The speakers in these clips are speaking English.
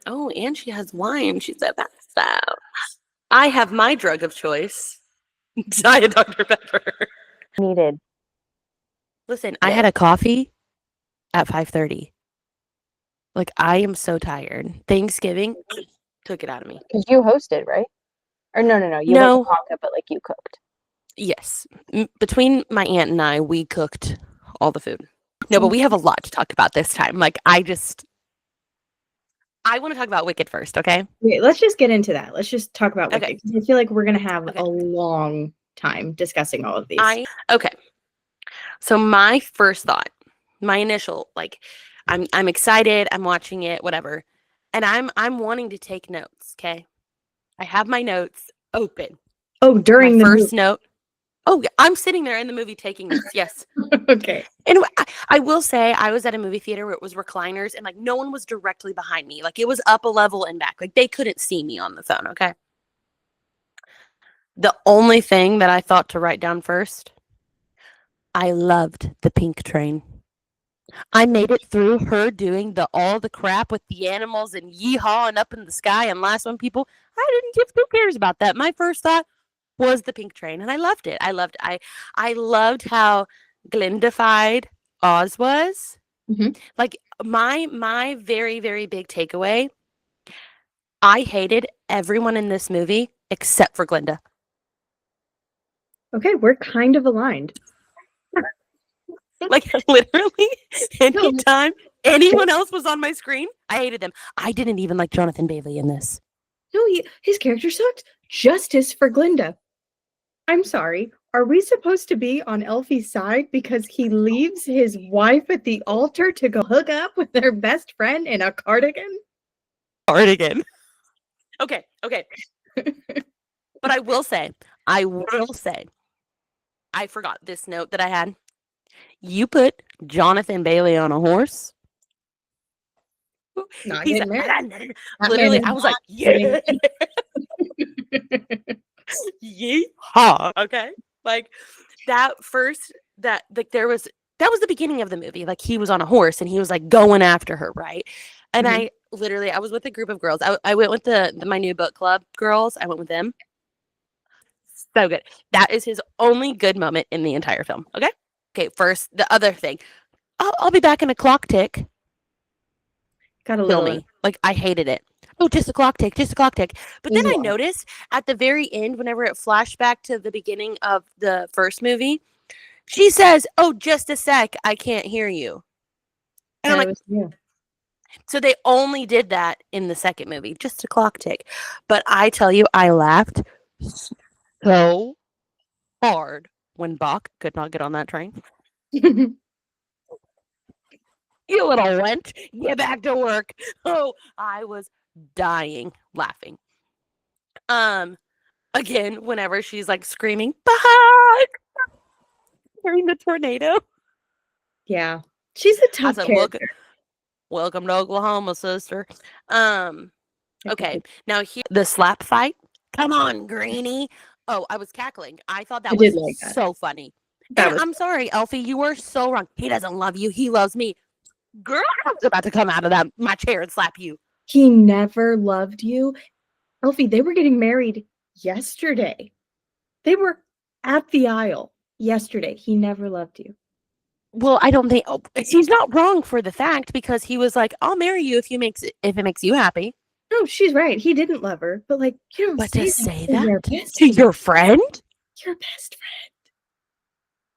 Oh, and she has wine. She's a passed out. I have my drug of choice. Diet Dr. Pepper. Needed. Listen, I had a coffee at 5:30. Like, I am so tired. Thanksgiving took it out of me. Because you hosted, right? Or no. You went to Ponca, but like you cooked. Yes. Between my aunt and I, we cooked all the food. No, but we have a lot to talk about this time. Like, I want to talk about Wicked first, okay? Okay, let's just get into that. Let's just talk about Okay. Wicked. 'Cause I feel like we're going to have a long time discussing all of these. Okay. So my first thought, my initial, like, I'm excited, I'm watching it, whatever. And I'm wanting to take notes, okay? I have my notes open. Oh, during my the first note. Oh, I'm sitting there in the movie taking notes. Yes. Okay. And I will say I was at a movie theater where it was recliners and like no one was directly behind me. Like it was up a level and back. Like they couldn't see me on the phone, okay? The only thing that I thought to write down first, I loved the pink train. I made it through her doing all the crap with the animals and yeehawing up in the sky and last one people. I didn't give 2 cares about that. My first thought was the pink train and I loved it. I loved how Glindified Oz was. Mm-hmm. Like my very, very big takeaway, I hated everyone in this movie except for Glinda. Okay, we're kind of aligned. Like literally anytime anyone else was on my screen, I hated them. I didn't even like Jonathan Bailey in this. No, his character sucked. Justice for Glinda. I'm sorry. Are we supposed to be on Elfie's side because he leaves his wife at the altar to go hook up with their best friend in a cardigan? Cardigan. Okay. But I will say, I forgot this note that I had. You put Jonathan Bailey on a horse. Literally, I was like, yeah. Yeehaw. Okay. Like that was the beginning of the movie. Like he was on a horse and he was like going after her, right? And I was with a group of girls. I went with my new book club girls. I went with them. So good. That is his only good moment in the entire film. Okay. Okay. First, the other thing. I'll be back in a clock tick. Got a little. Like I hated it. Oh, just a clock tick. But then I noticed at the very end, whenever it flashed back to the beginning of the first movie, she says, "Oh, just a sec, I can't hear you." And I'm like, so they only did that in the second movie, just a clock tick. But I tell you, I laughed so hard when Bach could not get on that train. You little wench, get back to work. Oh, I was dying laughing. Again, whenever she's like screaming, "Bach!" during the tornado. Yeah, she's a tough character. Welcome to Oklahoma, sister. Okay, now here the slap fight. Come on, Greenie. Oh, I was cackling. I thought that was like so funny. I'm sorry, Elfie, you were so wrong. He doesn't love you. He loves me. Girl, I was about to come out of my chair and slap you. He never loved you. Elfie, they were getting married yesterday. They were at the aisle yesterday. He never loved you. Well, I don't think he's not wrong for the fact because he was like, "I'll marry you if it makes you happy." No, she's right. He didn't love her, but like you don't say that to your friend, your best friend,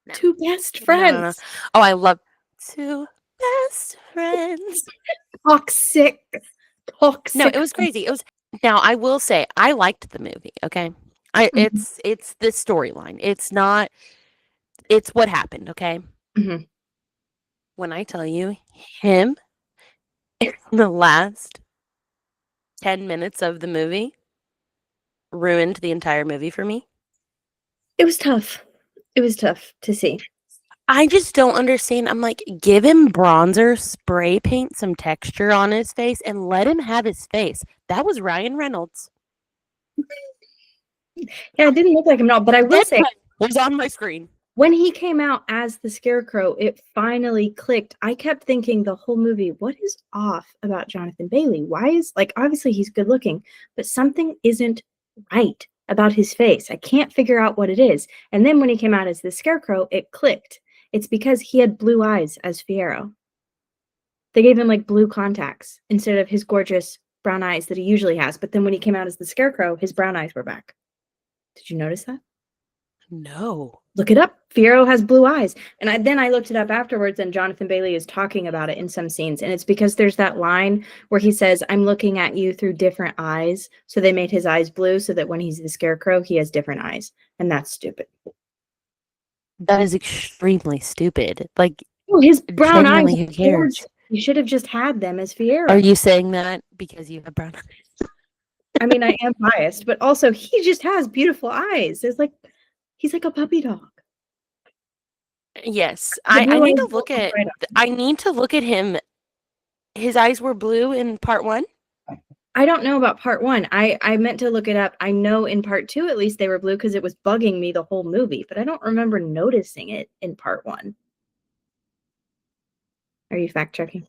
no. 2 best friends. No. Oh, I love 2 best friends. Toxic. No, it was crazy. It was. Now I will say I liked the movie. Okay, it's the storyline. It's not. It's what happened. Okay. Mm-hmm. When I tell you him in the last 10 minutes of the movie ruined the entire movie for me. It was tough. It was tough to see. I just don't understand. I'm like, give him bronzer, spray paint some texture on his face, and let him have his face. That was Ryan Reynolds. Yeah, it didn't look like him at all, but I will say was on my screen. When he came out as the Scarecrow, it finally clicked. I kept thinking the whole movie, what is off about Jonathan Bailey? Why is, like, obviously he's good looking, but something isn't right about his face. I can't figure out what it is. And then when he came out as the Scarecrow, it clicked. It's because he had blue eyes as Fiyero. They gave him like blue contacts instead of his gorgeous brown eyes that he usually has. But then when he came out as the Scarecrow, his brown eyes were back. Did you notice that? No. Look it up. Fiyero has blue eyes. And then I looked it up afterwards, and Jonathan Bailey is talking about it in some scenes. And it's because there's that line where he says, I'm looking at you through different eyes. So they made his eyes blue so that when he's the Scarecrow, he has different eyes. And that's stupid. That is extremely stupid. Like, Oh, his brown eyes. genuinely, who cares? You should have just had them as Fiyero. Are you saying that because you have brown eyes? I mean, I am biased, but also he just has beautiful eyes. It's like he's like a puppy dog. Yes, The I blue need to eyes look will come at. right up. I need to look at him. His eyes were blue in part 1. I don't know about part 1. I meant to look it up. I know in part 2 at least they were blue because it was bugging me the whole movie, but I don't remember noticing it in part 1. Are you fact checking?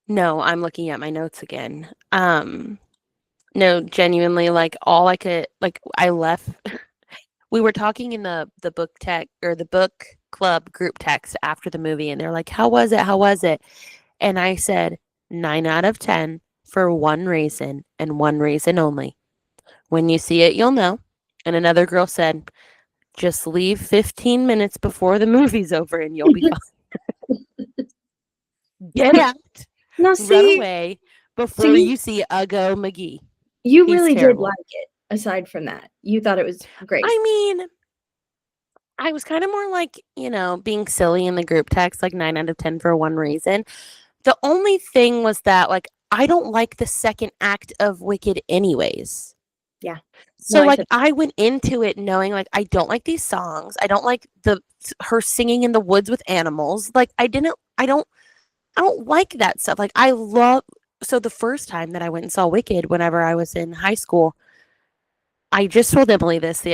No, I'm looking at my notes again. No, genuinely, like all I could, like I left. We were talking in the book tech or the book club group text after the movie, and they're like, "How was it? How was it?" And I said 9 out of 10 for one reason and one reason only. When you see it, you'll know. And another girl said, "Just leave 15 minutes before the movie's over, and you'll be fine." Get out. Now Run see, away before you see Uggo McGee. you He's really terrible. did like it. Aside from that, you thought it was great. I mean, I was kind of more like, being silly in the group text, like 9 out of 10 for one reason. The only thing was that, like, I don't like the second act of Wicked anyways. Yeah. So, No, I went into it knowing, like, I don't like these songs. I don't like her singing in the woods with animals. Like, I don't like that stuff. Like, so the first time that I went and saw Wicked, whenever I was in high school, I just told Emily this.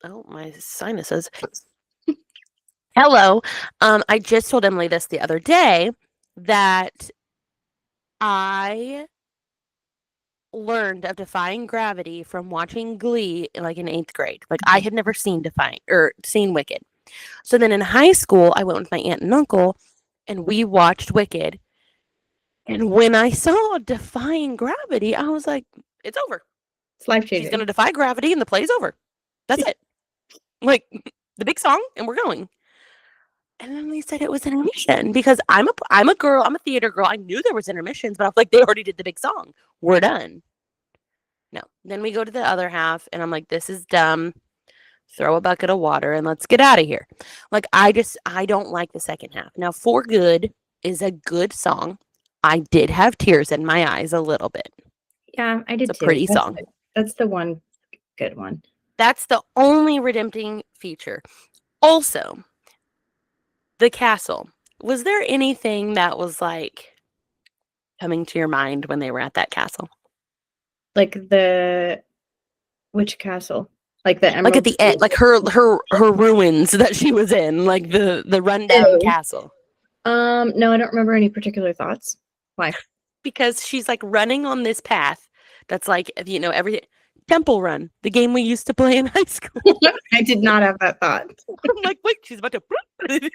Oh, my sinuses. Hello. I just told Emily this the other day that I learned of defying gravity from watching Glee like in 8th grade. Like I had never seen seen Wicked. So then in high school, I went with my aunt and uncle and we watched Wicked. And when I saw defying gravity, I was like, it's over. it's life She's changing. going to defy gravity and the play's over. That's it. Like the big song and we're going. And then they said it was intermission because I'm a girl, I'm a theater girl. I knew there was intermissions, but I was like, they already did the big song. We're done. No. Then we go to the other half and I'm like, this is dumb. Throw a bucket of water and let's get out of here. Like I don't like the second half. Now, For Good is a good song. I did have tears in my eyes a little bit. Yeah, I did It's a too. pretty song. That's the one good one. That's the only redempting feature. Also, the castle. Was there anything that was like coming to your mind when they were at that castle? Like which castle? Like the Like at the end, like her ruins that she was in, like the rundown castle. No, I don't remember any particular thoughts. Why? Because she's like running on this path that's like, every Temple Run, the game we used to play in high school. I did not have that thought. I'm like, wait, she's about to. That's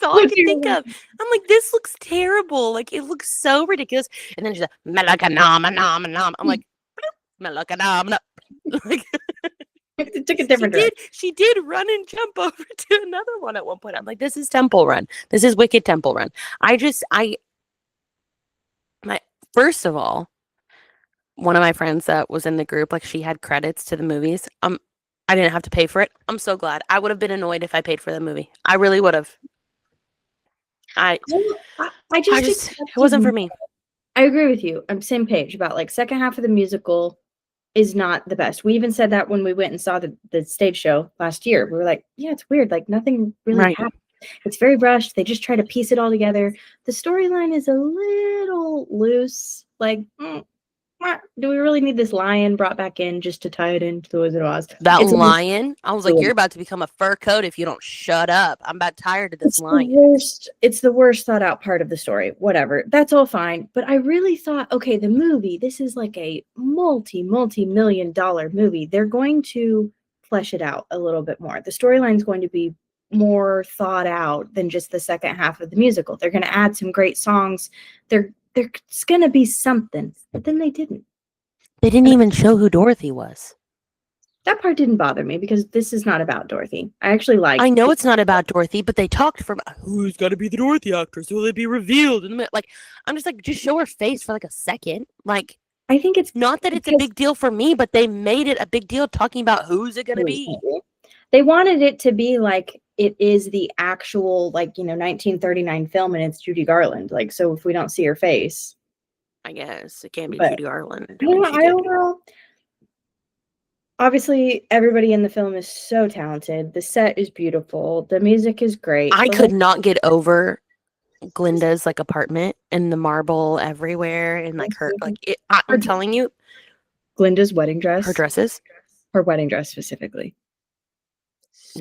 all I could think of. I'm like, this looks terrible. Like, it looks so ridiculous. And then she's like, Melaka-nam-a-nam-a-nam. I'm like, Melaka-nam-a. Like, it took a different direction. She did run and jump over to another one at one point. I'm like, this is Temple Run. This is Wicked Temple Run. First of all, one of my friends that was in the group, like she had credits to the movies. I didn't have to pay for it. I'm so glad. I would have been annoyed if I paid for the movie. I really would have. It wasn't for me. I agree with you. I'm same page about like second half of the musical is not the best. We even said that when we went and saw the stage show last year. We were like, yeah, it's weird. Like nothing really happened. It's very rushed. They just try to piece it all together. The storyline is a little loose. Like, Do we really need this lion brought back in just to tie it into the Wizard of Oz? That It's a- lion, I was like, it's you're about to become a fur coat if you don't shut up. I'm about tired of this the lion. worst. It's the worst thought out part of the story. Whatever. That's all fine. But I really thought, okay, the movie, this is like a multi-million-dollar movie. They're going to flesh it out a little bit more. The storyline is going to be more thought out than just the second half of the musical. They're going to add some great songs. There's going to be something. But then they didn't. They didn't even show who Dorothy was. That part didn't bother me because this is not about Dorothy. I actually like. I know it's not about Dorothy, but they talked from who's gonna be the Dorothy actress? Will it be revealed? And like, I'm just like, just show her face for like a second. Like, I think it's not that it's a because- big deal for me, but they made it a big deal talking about who's it gonna be. They wanted it to be like it is the actual 1939 film, and it's Judy Garland. Like, so if we don't see her face, I guess it can't be But- Judy Garland. I don't know, I overall. Obviously, everybody in the film is so talented. The set is beautiful. The music is great. I The could not get over Glinda's like apartment and the marble everywhere and like her like it, I'm telling you, Glinda's wedding dress. her dresses Her wedding dress specifically.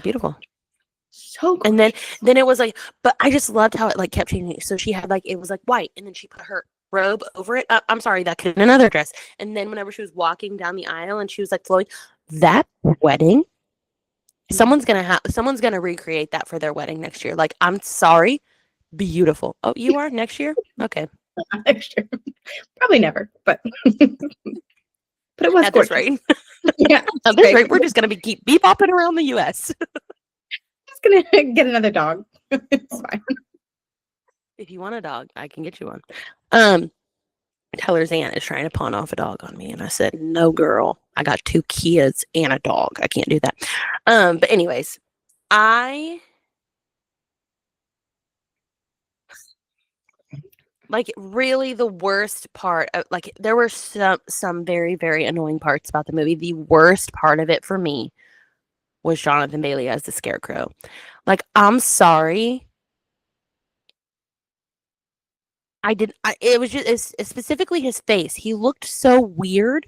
beautiful. So And then it was like, but I just loved how it like kept changing. So she had like it was like white, and then she put her robe over it. I'm sorry, that could have been another dress. And then whenever she was walking down the aisle and she was like flowing, that wedding, someone's gonna recreate that for their wedding next year. Like, I'm sorry, beautiful. Oh, you are next year? Okay, next year. Probably never, but but it was at this gorgeous. rate, Yeah, at this rate, we're just gonna keep bebopping around the U.S. just gonna get another dog. It's fine. If you want a dog, I can get you one. Teller's aunt is trying to pawn off a dog on me, and I said, "No, girl. I got 2 kids and a dog. I can't do that." But anyways, like really the worst part of like there were some very very annoying parts about the movie. The worst part of it for me was Jonathan Bailey as the Scarecrow. Like, I'm sorry. It was just it's specifically his face. He looked so weird.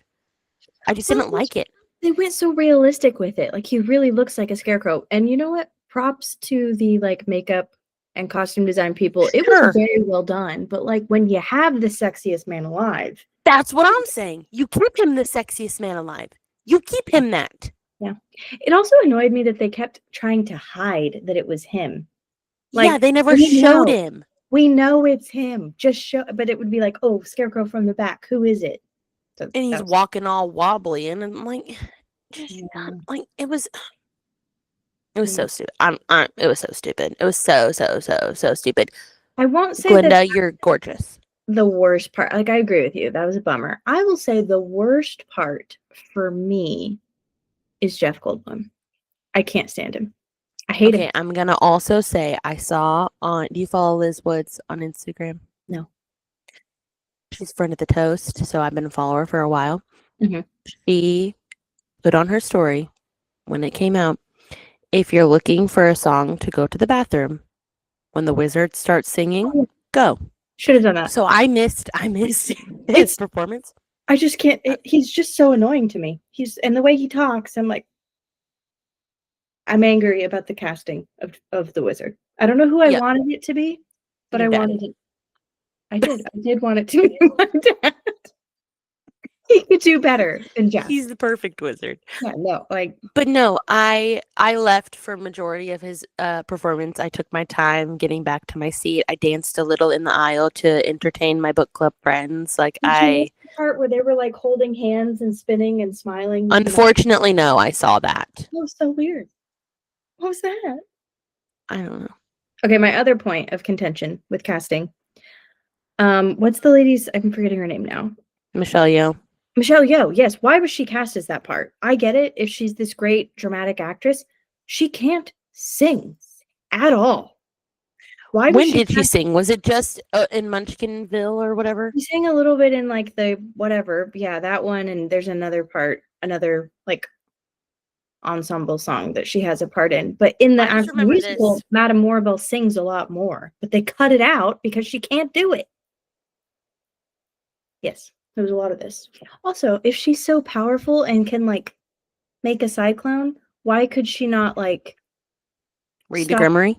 I just didn't like it. They went so realistic with it. Like, he really looks like a scarecrow. And you know what? Props to the makeup and costume design people. It Sure. was very well done. But when you have the sexiest man alive, That's what I'm saying. You keep him the sexiest man alive. You keep him that. it also annoyed me that they kept trying to hide that it was him. Yeah, they never we showed know. him. We know it's him. Just show, but it would be like, oh, scarecrow from the back. Who is it? So And he's that's- walking all wobbly, and I'm like, just Yeah. like it was so Yeah. stupid. It was so stupid. It was so stupid. I won't say Glinda, that you're gorgeous. the worst part. I agree with you. That was a bummer. I will say the worst part for me is Jeff Goldblum. I can't stand him. I hate Okay, him. I'm gonna also say I saw on. Do you follow Liz Woods on Instagram? No. She's friend of the toast, so I've been a follower for a while. Mhm. She put on her story when it came out. If you're looking for a song to go to the bathroom, when the wizard starts singing, go. Should have done that. So I missed his performance. I just can't. He's just so annoying to me. And the way he talks, I'm like, I'm angry about the casting of the wizard. I don't know who I Yeah. wanted it to be, but Your I dad. wanted it. I did want it to be my dad. He could do better than Jeff. He's the perfect wizard. Yeah, no, But no, I left for majority of his performance. I took my time getting back to my seat. I danced a little in the aisle to entertain my book club friends. Like did you miss the part where they were holding hands and spinning and smiling. unfortunately, no, I saw that. That was so weird. What was that? I don't know. Okay, my other point of contention with casting. What's the lady's? I'm forgetting her name now. Michelle Yeoh. Michelle Yeoh. Yes, why was she cast as that part? I get it. If she's this great dramatic actress, she can't sing at all. Why? When did she sing? Was it just in Munchkinville or whatever? She sang a little bit in the whatever. Yeah, that one. And there's another part, another ensemble song that she has a part in. But in the I just actual remember musical, this. Madame Moribel sings a lot more. But they cut it out because she can't do it. Yes. There was a lot of this. Also, if she's so powerful and can like make a cyclone, why could she not like Read the stop? Grimoire.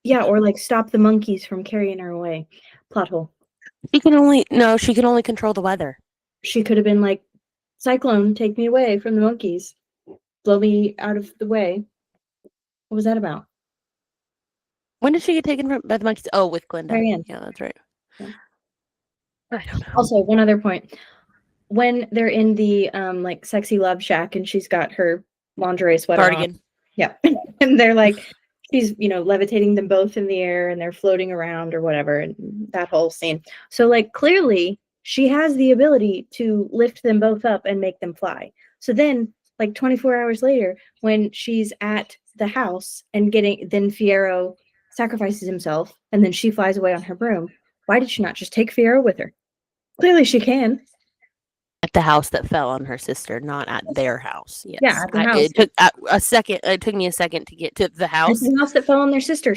Yeah, or like stop the monkeys from carrying her away. Plot hole. She can only control the weather. She could have been like, cyclone, take me away from the monkeys. Blow me out of the way. What was that about? When did she get taken by the monkeys? Oh, with Glinda. Very end. Yeah, that's right. Yeah. I don't know. Also, one other point. When they're in the like sexy love shack and she's got her lingerie sweater Cardigan. on. Yeah. And they're like, she's, levitating them both in the air and they're floating around or whatever, and that whole scene. So like clearly she has the ability to lift them both up and make them fly. So then like 24 hours later, when she's at the house and then Fiyero sacrifices himself and then she flies away on her broom. Why did she not just take Fiyero with her? Clearly she can. At the house that fell on her sister, not at their house. Yes. Yeah, at the house. It took a second. It took me a second to get to the house. It's the house that fell on their sister.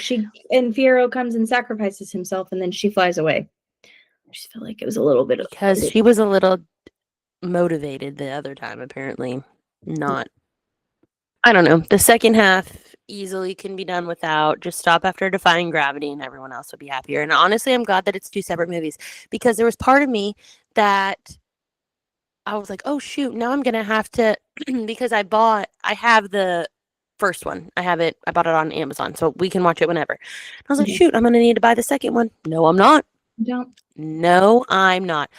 And Fiyero comes and sacrifices himself, and then she flies away. I just feel like it was a little bit because she was a little motivated the other time. Apparently, not. I don't know. The second half easily can be done without. Just stop after Defying Gravity, and everyone else will be happier. And honestly, I'm glad that it's two separate movies because there was part of me that I was like, oh shoot, now I'm gonna have to because I have the first one. I bought it on Amazon, so we can watch it whenever. I was like, shoot, I'm gonna need to buy the second one. No, I'm not. Don't. No, I'm not.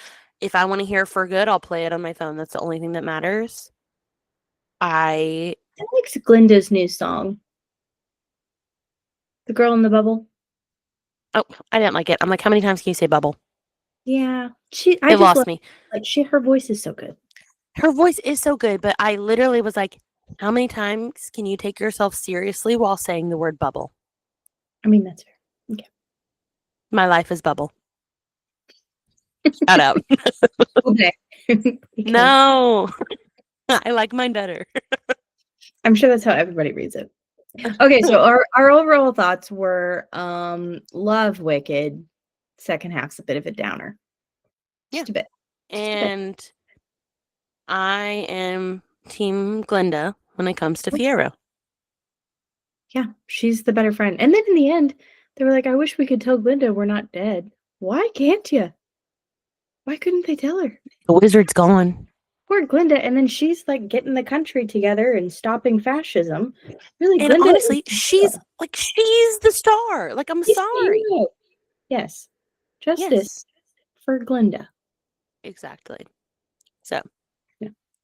If I want to hear For Good, I'll play it on my phone. That's the only thing that matters. I like Glinda's new song. The Girl in the Bubble. Oh, I didn't like it. I'm like, how many times can you say bubble? Yeah. It lost me. Like her voice is so good. Her voice is so good, but I literally was like, how many times can you take yourself seriously while saying the word bubble? I mean, that's fair. Okay. My life is bubble. Shout out. Okay. No. I like mine better. I'm sure that's how everybody reads it. Okay, so our overall thoughts were love Wicked. Second half's a bit of a downer. Just a bit. And I am Team Glinda when it comes to Fiyero. Yeah, she's the better friend. And then in the end, they were like, I wish we could tell Glinda we're not dead. Why can't you? Why couldn't they tell her? The wizard's gone. Poor Glinda. And then she's like getting the country together and stopping fascism. Really, and Glinda honestly, she's the star. Like, I'm sorry. Yes. Justice for Glinda. Exactly. So,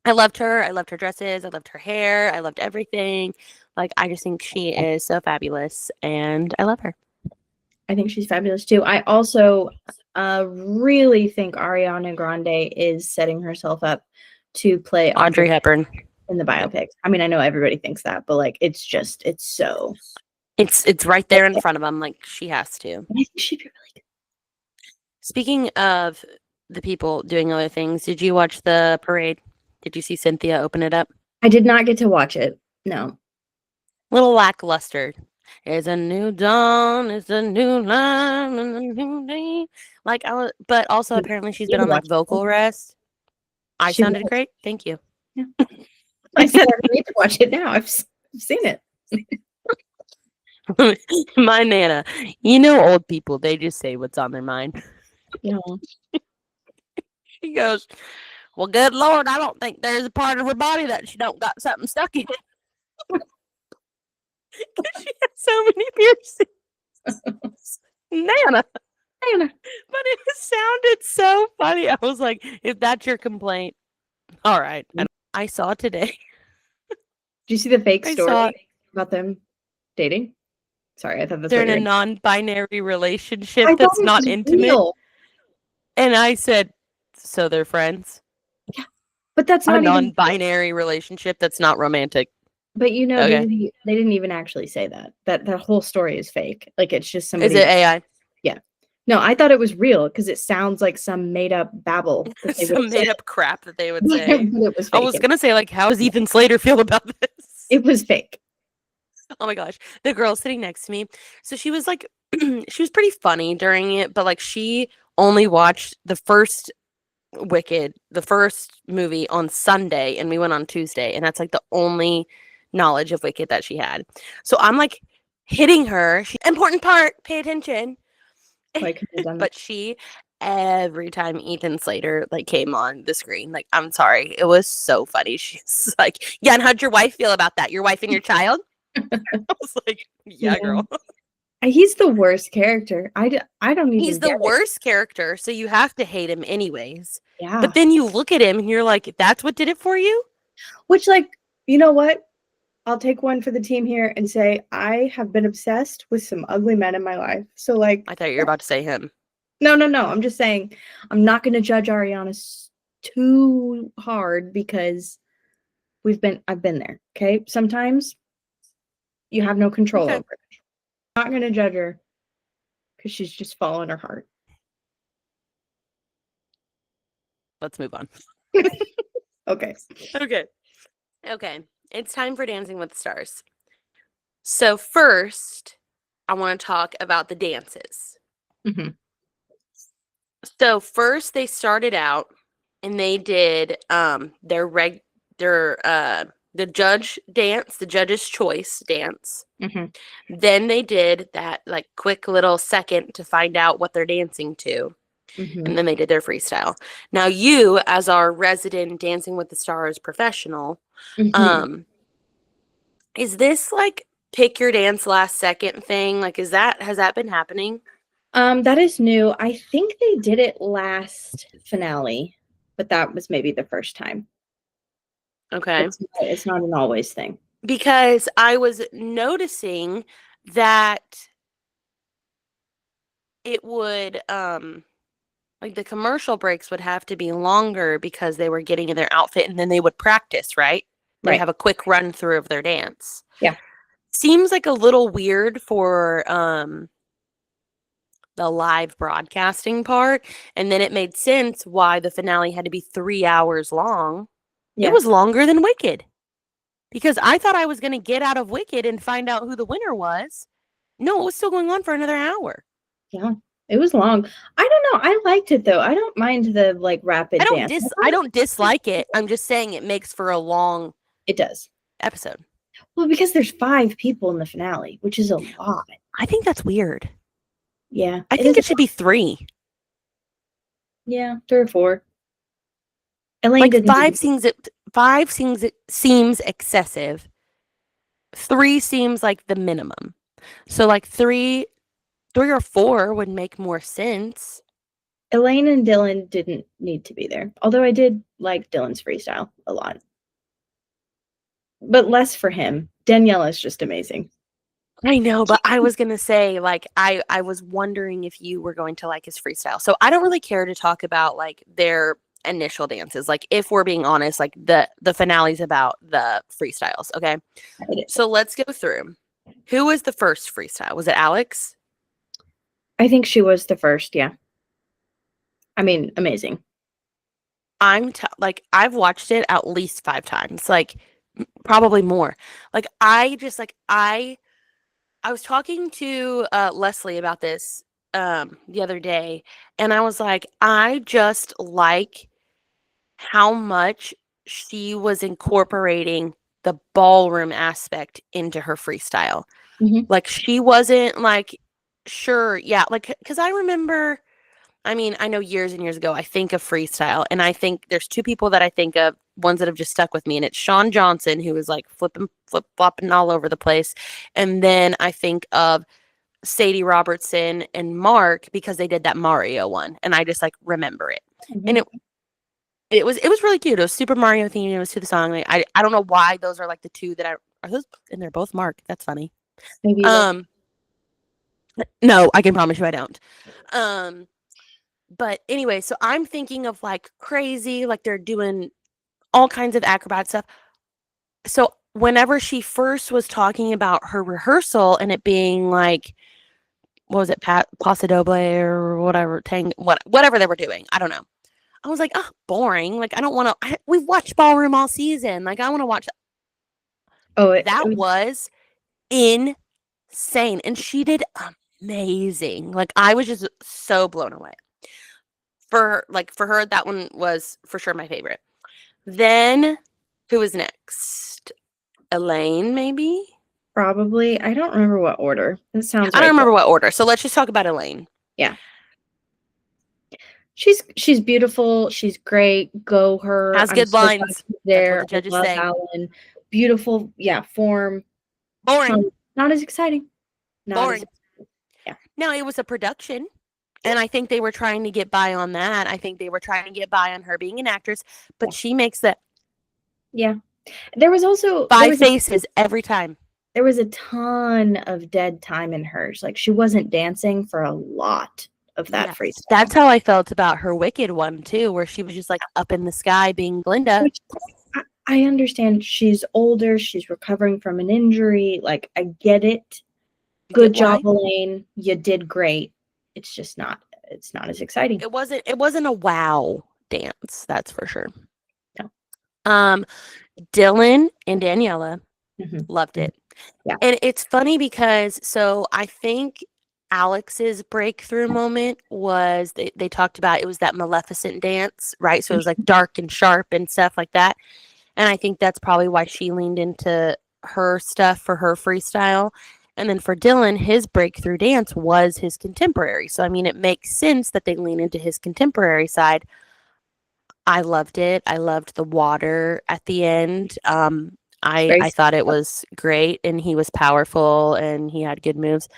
I loved her. I loved her dresses. I loved her hair. I loved everything. Like, I just think she is so fabulous, and I love her. I think she's fabulous too. I also really think Ariana Grande is setting herself up to play Audrey Hepburn in the biopic. I mean, I know everybody thinks that, but like, it's so. It's right there in front of them. Like, she has to. I think she'd be really good. Speaking of the people doing other things, did you watch the parade? Did you see Cynthia open it up? I did not get to watch it. No. Little lackluster. It's a new dawn. It's a new life and a new day. Like, but also apparently she's been on like vocal rest. I sounded great. Thank you. Yeah. I said I need to watch it now. I've seen it. My Nana, old people, they just say what's on their mind. Yeah. She goes, well, good Lord, I don't think there's a part of her body that she don't got something stuck in it. Because she has so many piercings. Nana. But it sounded so funny. I was like, if that's your complaint, all right. And I saw today. Did you see the fake story about them dating? Sorry, I thought they're in a non-binary relationship that's not intimate. Real. And I said, so they're friends? Yeah. But that's not a non-binary relationship that's not romantic. But they didn't even actually say that. That whole story is fake. Like, it's just somebody. Is it AI? Yeah. No, I thought it was real because it sounds like some made up babble. Some made up crap that they would say. It was fake. I was gonna say, like, how does Ethan Slater feel about this? It was fake. Oh my gosh. The girl sitting next to me. So she was like, she was pretty funny during it, but like she only watched the first Wicked, the first movie, on Sunday, and we went on Tuesday, and that's like the only knowledge of Wicked that she had. So I'm like hitting her. Important part, pay attention. Like, But she, every time Ethan Slater like came on the screen, like, I'm sorry, it was so funny. She's like, yeah, and how'd your wife feel about that? Your wife and your child? I was like, yeah, girl. He's the worst character. I don't even. He's the worst character, so you have to hate him anyways. Yeah. But then you look at him and you're like, that's what did it for you? Which, like, you know what? I'll take one for the team here and say I have been obsessed with some ugly men in my life. So, like, I thought you were about to say him. No. I'm just saying I'm not going to judge Ariana too hard because I've been there. Okay. Sometimes you have no control over it. I'm not going to judge her because she's just following her heart. Let's move on. Okay. Okay. It's time for Dancing with the Stars. So first, I want to talk about the dances. Mm-hmm. So first, they started out and they did the judge dance, the judge's choice dance. Mm-hmm. Then they did that like quick little second to find out what they're dancing to. Mm-hmm. And then they did their freestyle. Now you, as our resident Dancing with the Stars professional, Mm-hmm. is this like pick your dance last second thing? Like, has that been happening? That is new. I think they did it last finale, but that was maybe the first time. Okay. It's not an always thing. Because I was noticing that it would like the commercial breaks would have to be longer because they were getting in their outfit and then they would practice, right? They have a quick run through of their dance. Yeah. Seems like a little weird for the live broadcasting part. And then it made sense why the finale had to be 3 hours long. Yeah. It was longer than Wicked. Because I thought I was going to get out of Wicked and find out who the winner was. No, it was still going on for another hour. Yeah, it was long. I don't know. I liked it though. I don't mind the like rapid dance. I don't dislike it. I'm just saying it makes for a long It does. episode. Well, because there's 5 people in the finale, which is a lot. I think that's weird. Yeah. I think it should be 3. Yeah, 3 or 4. Elaine Like didn't 5 seems excessive. 3 seems like the minimum. So like 3 or 4 would make more sense. Elaine and Dylan didn't need to be there. Although I did like Dylan's freestyle a lot. But less for him. Danielle is just amazing. I know, but I was going to say, like, I was wondering if you were going to like his freestyle. So I don't really care to talk about, like, their initial dances. Like, if we're being honest, like, the finale's about the freestyles, okay? So let's go through. Who was the first freestyle? Was it Alex? I think she was the first, yeah. I mean, amazing. I've watched it at least 5 times, like, probably more. Like, I was talking to Leslie about this the other day, and I was like, I just like how much she was incorporating the ballroom aspect into her freestyle. Mm-hmm. Like, she wasn't like, sure, yeah, like, because I remember, I mean, I know years and years ago, I think of freestyle, and I think there's 2 people that I think of, ones that have just stuck with me, and it's Sean Johnson, who is like flip-flopping all over the place, and then I think of Sadie Robertson and Mark because they did that Mario one, and I just like remember it, and it was really cute. It was Super Mario themed. It was to the song. Like, I don't know why those are like the 2 that are those, and they're both Mark. That's funny. Maybe no, I can promise you I don't. But anyway, so I'm thinking of like crazy, like they're doing all kinds of acrobat stuff. So whenever she first was talking about her rehearsal and it being like, what was it, Paso Doble or whatever, whatever they were doing, I don't know. I was like, oh, boring. Like, I don't want to. We've watched Ballroom all season. Like, I want to watch. That was insane, and she did amazing. Like, I was just so blown away. for her, that one was for sure my favorite. Then who was next? Elaine, maybe? Probably. I don't remember what order. That sounds I right. don't remember what order. So let's just talk about Elaine. Yeah. She's beautiful. She's great. Go her. Has good glad lines. she's That's what there. the judges I love say. Alan. Beautiful. Yeah. Form. Boring. Not as exciting. Boring. Yeah. Now, it was a production, and I think they were trying to get by on that. I think they were trying to get by on her being an actress, but she makes that Yeah. There was also 5 faces every time. There was a ton of dead time in hers. Like, she wasn't dancing for a lot of that freestyle. That's how I felt about her Wicked one too, where she was just like up in the sky being Glinda. Which, I understand she's older, she's recovering from an injury. Like, I get it. Good job, Elaine. You did great. It's just not as exciting. It wasn't a wow dance, that's for sure. No. Dylan and Daniela loved it. Yeah. And it's funny because I think Alex's breakthrough moment was they talked about it was that Maleficent dance, right? So it was like dark and sharp and stuff like that. And I think that's probably why she leaned into her stuff for her freestyle. And then for Dylan, his breakthrough dance was his contemporary. So, I mean, it makes sense that they lean into his contemporary side. I loved it. I loved the water at the end. I thought it was great, and he was powerful, and he had good moves.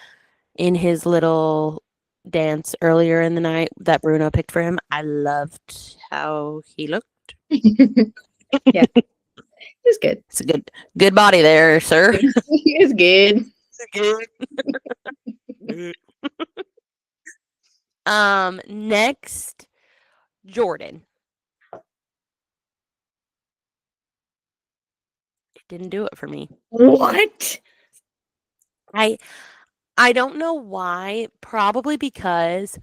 In his little dance earlier in the night that Bruno picked for him, I loved how he looked. Yeah. It's good. It's a good body there, sir. It's good. Next, Jordan. It didn't do it for me. What? I don't know why. Probably because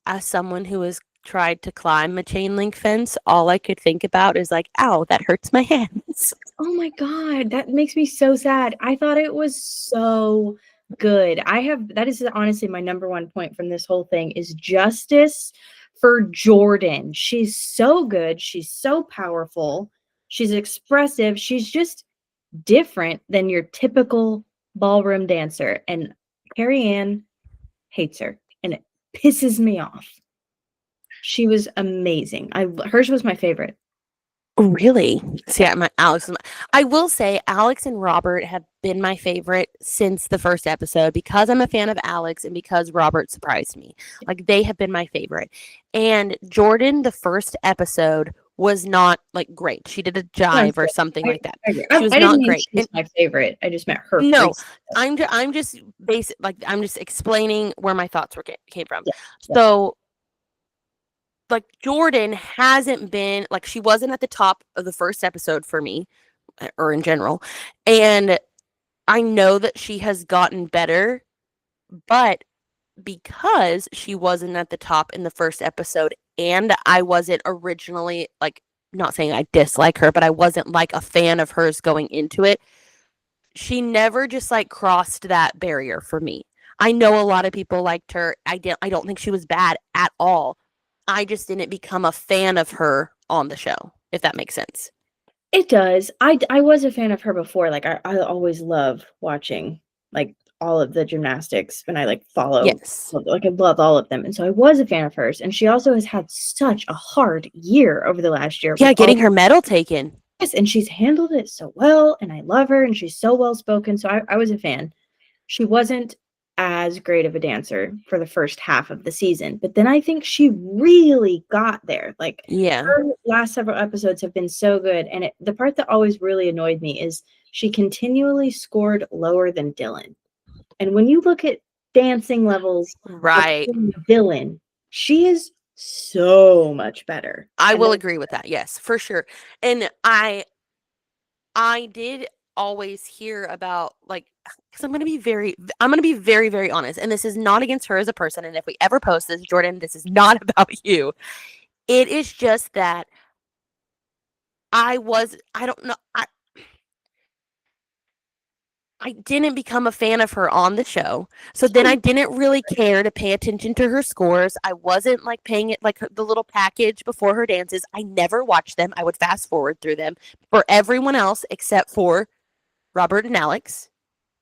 as someone who has tried to climb a chain link fence, all I could think about is like, ow, that hurts my hands. Oh my God, that makes me so sad. I thought it was so good. That is honestly my number one point from this whole thing is justice for Jordan. She's so good. She's so powerful. She's expressive. She's just different than your typical ballroom dancer. And Carrie Ann hates her, and it pisses me off. She was amazing. Hers was my favorite. Really? See, I will say Alex and Robert have been my favorite since the first episode because I'm a fan of Alex and because Robert surprised me. Like, they have been my favorite. And Jordan, the first episode, was not like great. She did a jive or something like that. She was not great. She was my favorite. I just meant her. No, I'm just I'm just explaining where my thoughts came from. Yeah. So, like, Jordan hasn't been, like, she wasn't at the top of the first episode for me, or in general. And I know that she has gotten better, but because she wasn't at the top in the first episode, and I wasn't originally, like, not saying I dislike her, but I wasn't like a fan of hers going into it, she never just like crossed that barrier for me. I know a lot of people liked her. I don't think she was bad at all. I just didn't become a fan of her on the show, if that makes sense. It does. I was a fan of her before. Like, I always love watching like all of the gymnastics, and I like follow. Yes. Like, I love all of them. And so I was a fan of hers. And she also has had such a hard year over the last year. Yeah, getting her medal taken. Yes, and she's handled it so well, and I love her, and she's so well spoken. So I was a fan. She wasn't as great of a dancer for the first half of the season, but then I think she really got there. Like, yeah, her last several episodes have been so good. And the part that always really annoyed me is she continually scored lower than Dylan. And when you look at dancing levels, right, Dylan, she is so much better. I will agree with that. Yes, for sure. And I did always hear about, like, because I'm going to be very, very honest. And this is not against her as a person. And if we ever post this, Jordan, this is not about you. It is just that I don't know. I didn't become a fan of her on the show. So then I didn't really care to pay attention to her scores. I wasn't like paying it like the little package before her dances. I never watched them. I would fast forward through them for everyone else except for Robert and Alex.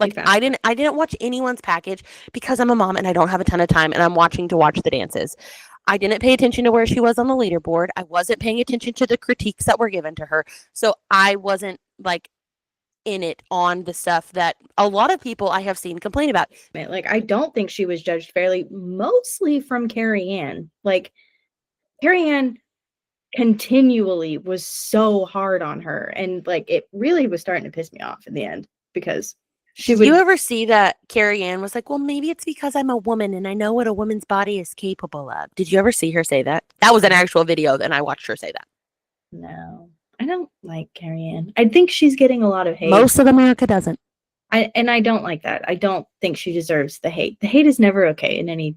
Like I didn't watch anyone's package because I'm a mom and I don't have a ton of time and I'm watching to watch the dances. I didn't pay attention to where she was on the leaderboard. I wasn't paying attention to the critiques that were given to her. So I wasn't like in it on the stuff that a lot of people I have seen complain about. Like, I don't think she was judged fairly, mostly from Carrie Ann. Like, Carrie Ann continually was so hard on her, and like it really was starting to piss me off in the end because she Did would. you ever see that Carrie Ann was like, well, maybe it's because I'm a woman and I know what a woman's body is capable of. Did you ever see her say that? That was an actual video and I watched her say that. No, I don't like Carrie Ann. I think she's getting a lot of hate. Most of America doesn't. I don't like that. I don't think she deserves the hate. The hate is never okay in any.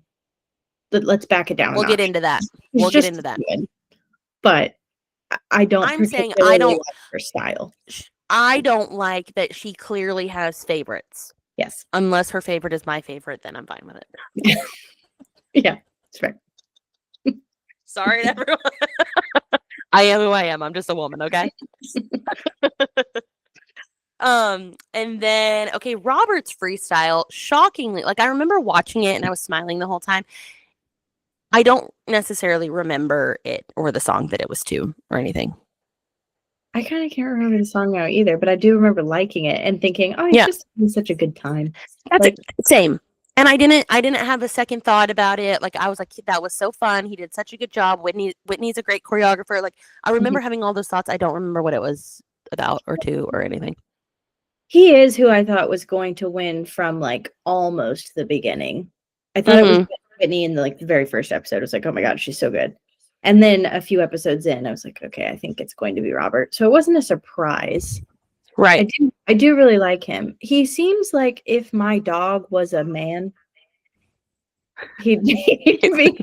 Let's back it down. We'll get into that. We'll get into that. Good, but I don't. I'm saying I don't like her style. I don't like that she clearly has favorites. Yes. Unless her favorite is my favorite, then I'm fine with it. Yeah, that's right. Sorry, everyone. I am who I am. I'm just a woman, okay? And then okay, Robert's freestyle, shockingly, like I remember watching it and I was smiling the whole time. I don't necessarily remember it or the song that it was to or anything. I kind of can't remember the song now either, but I do remember liking it and thinking, "Oh, it's just having such a good time." That's like, same. And I didn't have a second thought about it. Like I was like, that was so fun. He did such a good job. Whitney's a great choreographer. Like I remember having all those thoughts. I don't remember what it was about or to or anything. He is who I thought was going to win from like almost the beginning. I thought it was Whitney in the very first episode. I was like, oh my God, she's so good. And then a few episodes in, I was like, okay, I think it's going to be Robert. So it wasn't a surprise. Right. I do really like him. He seems like if my dog was a man, he'd be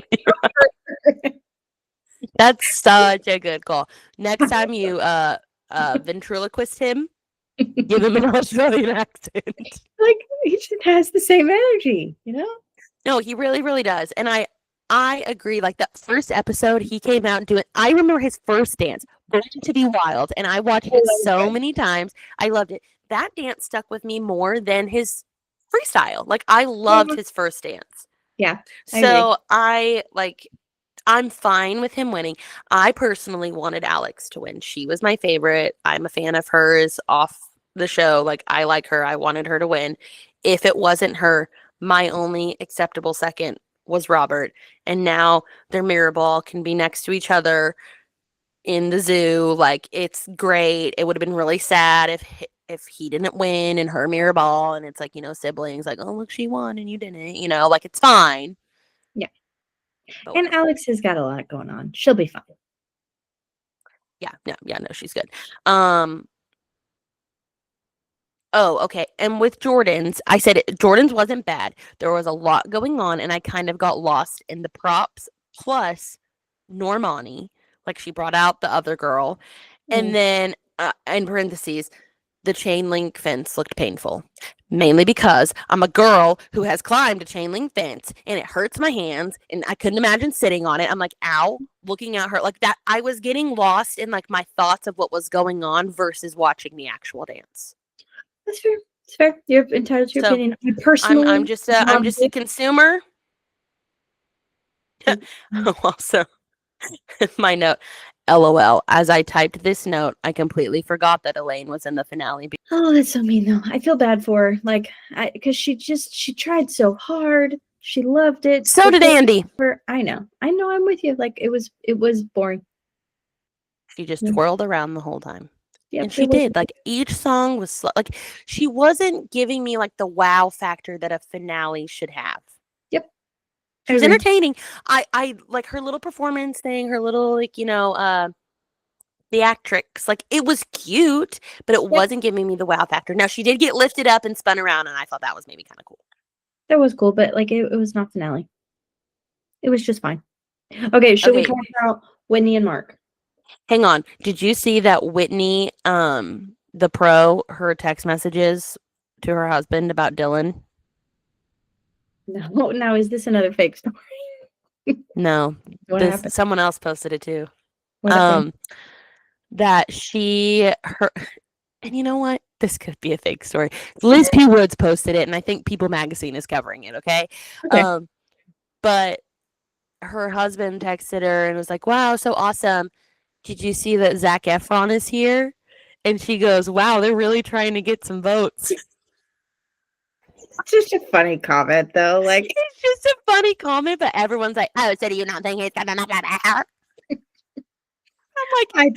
That's such a good call. Next time you ventriloquist him, give him an Australian accent. Like he just has the same energy, No, he really, really does. And I agree. Like the first episode, he came out and doing. I remember his first dance, Born to Be Wild, and I watched it so many times. I loved it. That dance stuck with me more than his freestyle. Like I loved his first dance. Yeah. So I'm fine with him winning. I personally wanted Alex to win. She was my favorite. I'm a fan of hers off the show. Like I like her. I wanted her to win. If it wasn't her, my only acceptable second was Robert. And now their mirror ball can be next to each other in the zoo. Like it's great. It would have been really sad if he didn't win in her mirror ball, and it's like, siblings like, oh look, she won and you didn't, like it's fine. Yeah. And Alex has got a lot going on. She'll be fine. Yeah, no, she's good. Oh, okay. And with Jordan's, I said Jordan's wasn't bad. There was a lot going on, and I kind of got lost in the props. Plus, Normani, like she brought out the other girl, and then in parentheses, the chain link fence looked painful, mainly because I'm a girl who has climbed a chain link fence, and it hurts my hands, and I couldn't imagine sitting on it. I'm like, ow, looking at her like that. I was getting lost in like my thoughts of what was going on versus watching the actual dance. That's fair. It's fair. You're entitled to your opinion. Personally, I'm just a consumer. Also, my note, LOL. As I typed this note, I completely forgot that Elaine was in the finale. Oh, that's so mean though. I feel bad for her. Like, because she tried so hard. She loved it. So did Andy. I know. I'm with you. Like it was boring. She just twirled around the whole time. Yep, and she did. Like each song was like she wasn't giving me like the wow factor that a finale should have. Yep. She was entertaining. I like her little performance thing, her little theatrics. Like it was cute, but it wasn't giving me the wow factor. Now she did get lifted up and spun around, and I thought that was maybe kind of cool. That was cool, but like it was not finale. It was just fine. Okay, should we talk about Whitney and Mark? Hang on. Did you see that Whitney, the pro, her text messages to her husband about Dylan? No, now is this another fake story? No. What happened? Someone else posted it too. What happened? That her, and you know what? This could be a fake story. Liz P. Woods posted it, and I think People Magazine is covering it, okay? Okay. But her husband texted her and was like, wow, so awesome. Did you see that Zac Efron is here? And she goes, wow, they're really trying to get some votes. It's just a funny comment, though. Like, It's just a funny comment, but everyone's like, oh, so do you not think he's gonna knock that out? I'm like,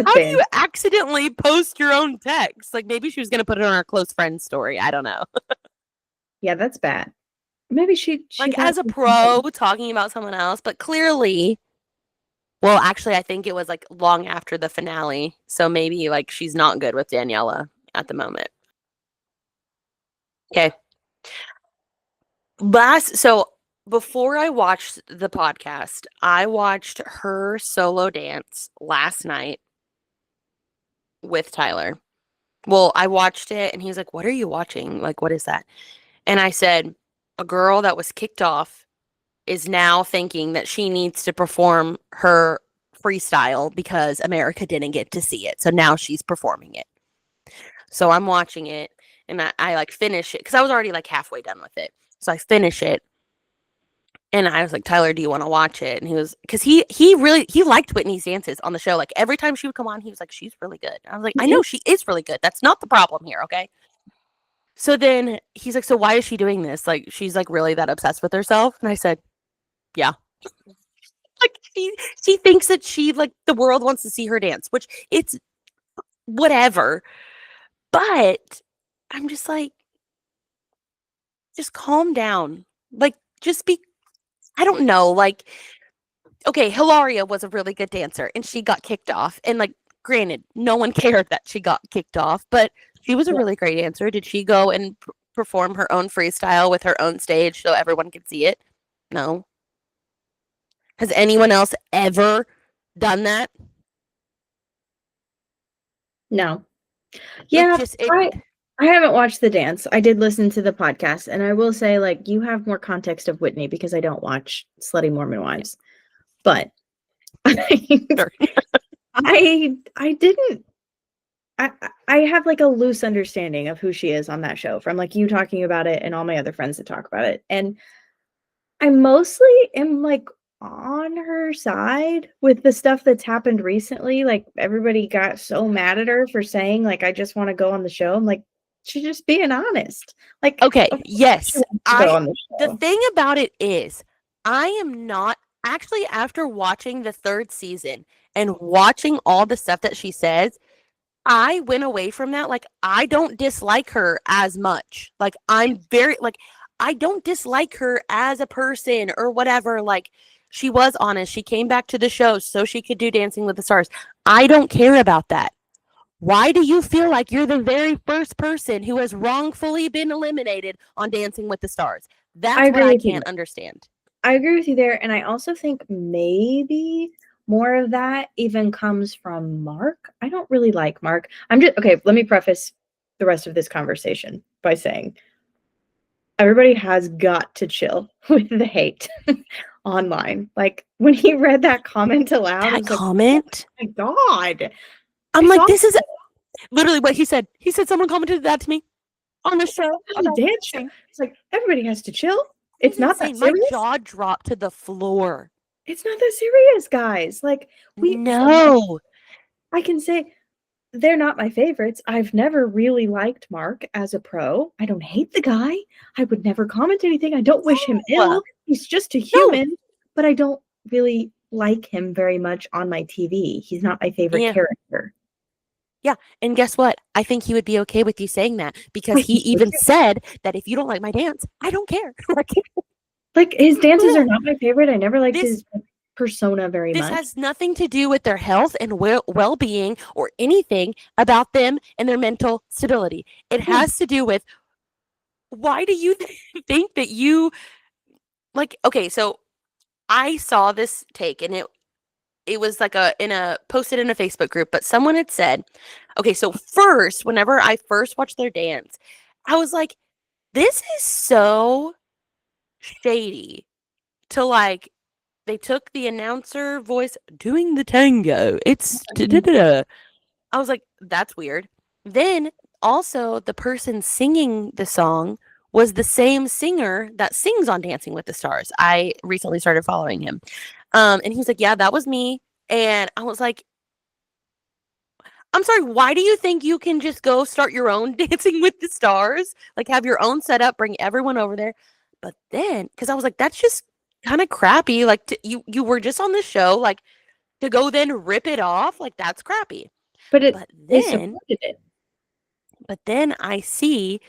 how do you accidentally post your own text? Like, maybe she was gonna put it on her close friend story. I don't know. Yeah, that's bad. Maybe she like as a pro talking about someone else, but clearly, well, actually, I think it was like long after the finale, so maybe like she's not good with Daniela at the moment. Okay. So before I watched the podcast, I watched her solo dance last night with Tyler. Well, I watched it and he's like, what are you watching? Like, what is that? And I said, a girl that was kicked off is now thinking that she needs to perform her freestyle because America didn't get to see it. So now she's performing it. So I'm watching it and I like finish it because I was already like halfway done with it. So I finish it. And I was like, Tyler, do you want to watch it? And he was, because he liked Whitney's dances on the show. Like every time she would come on, he was like, she's really good. I was like, I know she is really good. That's not the problem here. Okay. So then he's like, so why is she doing this? Like, she's like really that obsessed with herself. And I said, yeah. Like she thinks that she like the world wants to see her dance, which it's whatever. But I'm just like, just calm down. Like, just be, I don't know, like, okay, Hilaria was a really good dancer and she got kicked off. And like, granted, no one cared that she got kicked off, but she was a really great dancer. Did she go and perform her own freestyle with her own stage so everyone could see it? No. Has anyone else ever done that? No. Yeah, I haven't watched the dance. I did listen to the podcast, and I will say, like, you have more context of Whitney because I don't watch Slutty Mormon Wives. But Sure. I didn't. I have like a loose understanding of who she is on that show from like you talking about it and all my other friends that talk about it. And I mostly am like on her side with the stuff that's happened recently. Like everybody got so mad at her for saying like I just want to go on the show. I'm like, she's just being honest. Like, okay, yes. The thing about it is I am not actually, after watching the third season and watching all the stuff that she says, I went away from that. Like, I don't dislike her as much. Like, I'm very, like, I don't dislike her as a person or whatever. Like, she was honest. She came back to the show so she could do Dancing with the Stars. I don't care about that. Why do you feel like you're the very first person who has wrongfully been eliminated on Dancing with the Stars? That's what I can't understand. I agree with you there. And I also think maybe more of that even comes from Mark. I don't really like Mark. Okay, let me preface the rest of this conversation by saying everybody has got to chill with the hate online. Like when he read that comment aloud, that comment? Like, oh my God. I'm like, this is literally what he said. He said someone commented that to me on the show. On the dance show. It's like everybody has to chill. It's not that serious. My jaw dropped to the floor. It's not that serious, guys. Like no. I can say they're not my favorites. I've never really liked Mark as a pro. I don't hate the guy. I would never comment anything. I don't wish him ill. He's just a human, but I don't really like him very much on my TV. He's not my favorite character. Yeah, and guess what? I think he would be okay with you saying that because he even said that if you don't like my dance, I don't care. Like his dances are not my favorite. I never liked his persona very much. This has nothing to do with their health and well-being or anything about them and their mental stability. It has to do with why do you think that you like? Okay, so I saw this take and it was like posted in a Facebook group, but someone had said, okay, so first, whenever I first watched their dance, I was like, this is so shady to like, they took the announcer voice doing the tango. It's da-da-da-da. I was like, that's weird. Then also the person singing the song was the same singer that sings on Dancing with the Stars. I recently started following him. And he was like, yeah, that was me. And I was like, I'm sorry, why do you think you can just go start your own Dancing with the Stars? Like have your own setup, bring everyone over there. But then, because I was like, that's just kind of crappy. Like you were just on the show, like to go then rip it off, like that's crappy. But But they then supported it. But then I see,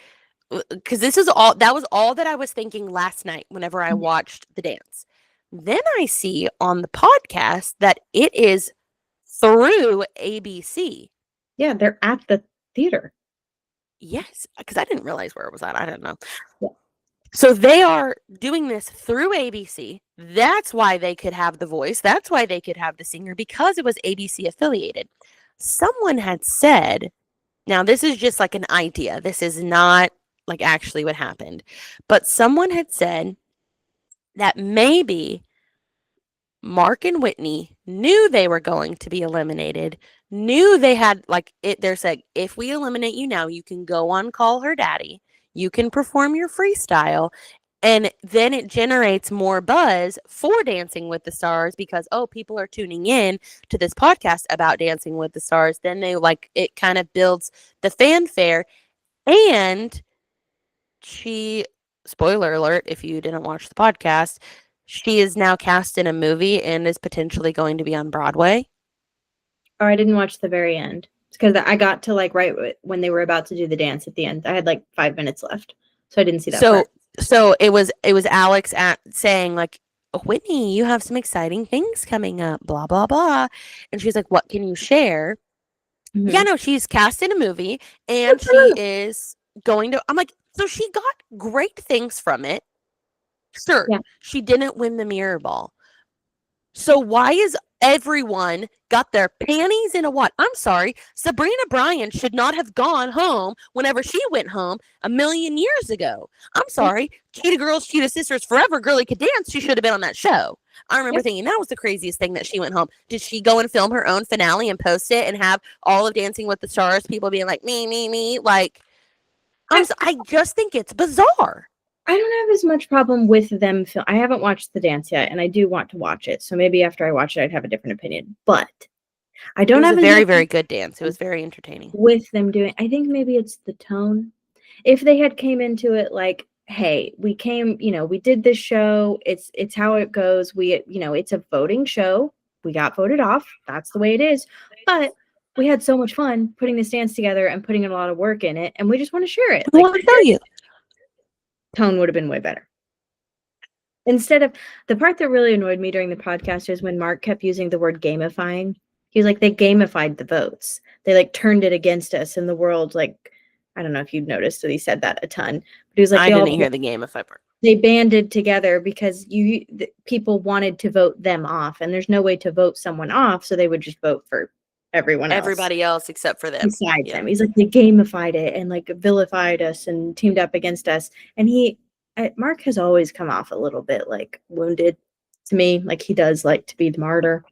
because that was all that I was thinking last night whenever I watched the dance. Then I see on the podcast that it is through ABC. Yeah, they're at the theater. Yes, because I didn't realize where it was at. I don't know. Yeah. So they are doing this through ABC. That's why they could have the voice. That's why they could have the singer, because it was ABC affiliated. Someone had said, now this is just like an idea. This is not like actually what happened. But someone had said that maybe Mark and Whitney knew they were going to be eliminated, knew they had like it. They're saying, if we eliminate you now, you can go on Call Her Daddy, you can perform your freestyle, and then it generates more buzz for Dancing with the Stars because, oh, people are tuning in to this podcast about Dancing with the Stars. Then they like it kind of builds the fanfare. And she, spoiler alert, if you didn't watch the podcast, she is now cast in a movie and is potentially going to be on Broadway. Or I didn't watch the very end because I got to like right when they were about to do the dance at the end. I had like 5 minutes left, so I didn't see that part. So it was Alex saying like, Whitney, you have some exciting things coming up, blah blah blah, and she's like, what can you share? Mhm. Yeah, no, she's cast in a movie and she is going to. I'm like, so she got great things from it. Sure, Yeah. she didn't win the mirror ball. So why is everyone got their panties in a what? I'm sorry, Sabrina Bryan should not have gone home whenever she went home a million years ago. I'm sorry, Cheetah Girls, Cheetah Sisters, Forever Girly Could Dance. She should have been on that show. I remember thinking that was the craziest thing that she went home. Did she go and film her own finale and post it and have all of Dancing with the Stars people being like, me? Like, I just think it's bizarre. I don't have as much problem with them. I haven't watched the dance yet, and I do want to watch it. So maybe after I watch it, I'd have a different opinion. But I don't have a very, very good dance. It was very entertaining. With them doing, I think maybe it's the tone. If they had came into it like, hey, we came, we did this show. It's how it goes. It's a voting show. We got voted off. That's the way it is. But we had so much fun putting this dance together and putting a lot of work in it, and we just want to share it. I want to show you. Tone would have been way better. Instead of the part that really annoyed me during the podcast is when Mark kept using the word gamifying. He was like, they gamified the votes. They like turned it against us in the world. Like, I don't know if you've noticed that he said that a ton. But he was like, I didn't hear the gamify part. They banded together because people wanted to vote them off, and there's no way to vote someone off, so they would just vote for everybody else except for them. Besides them. He's like, they gamified it and like vilified us and teamed up against us. And Mark has always come off a little bit like wounded to me. Like he does like to be the martyr.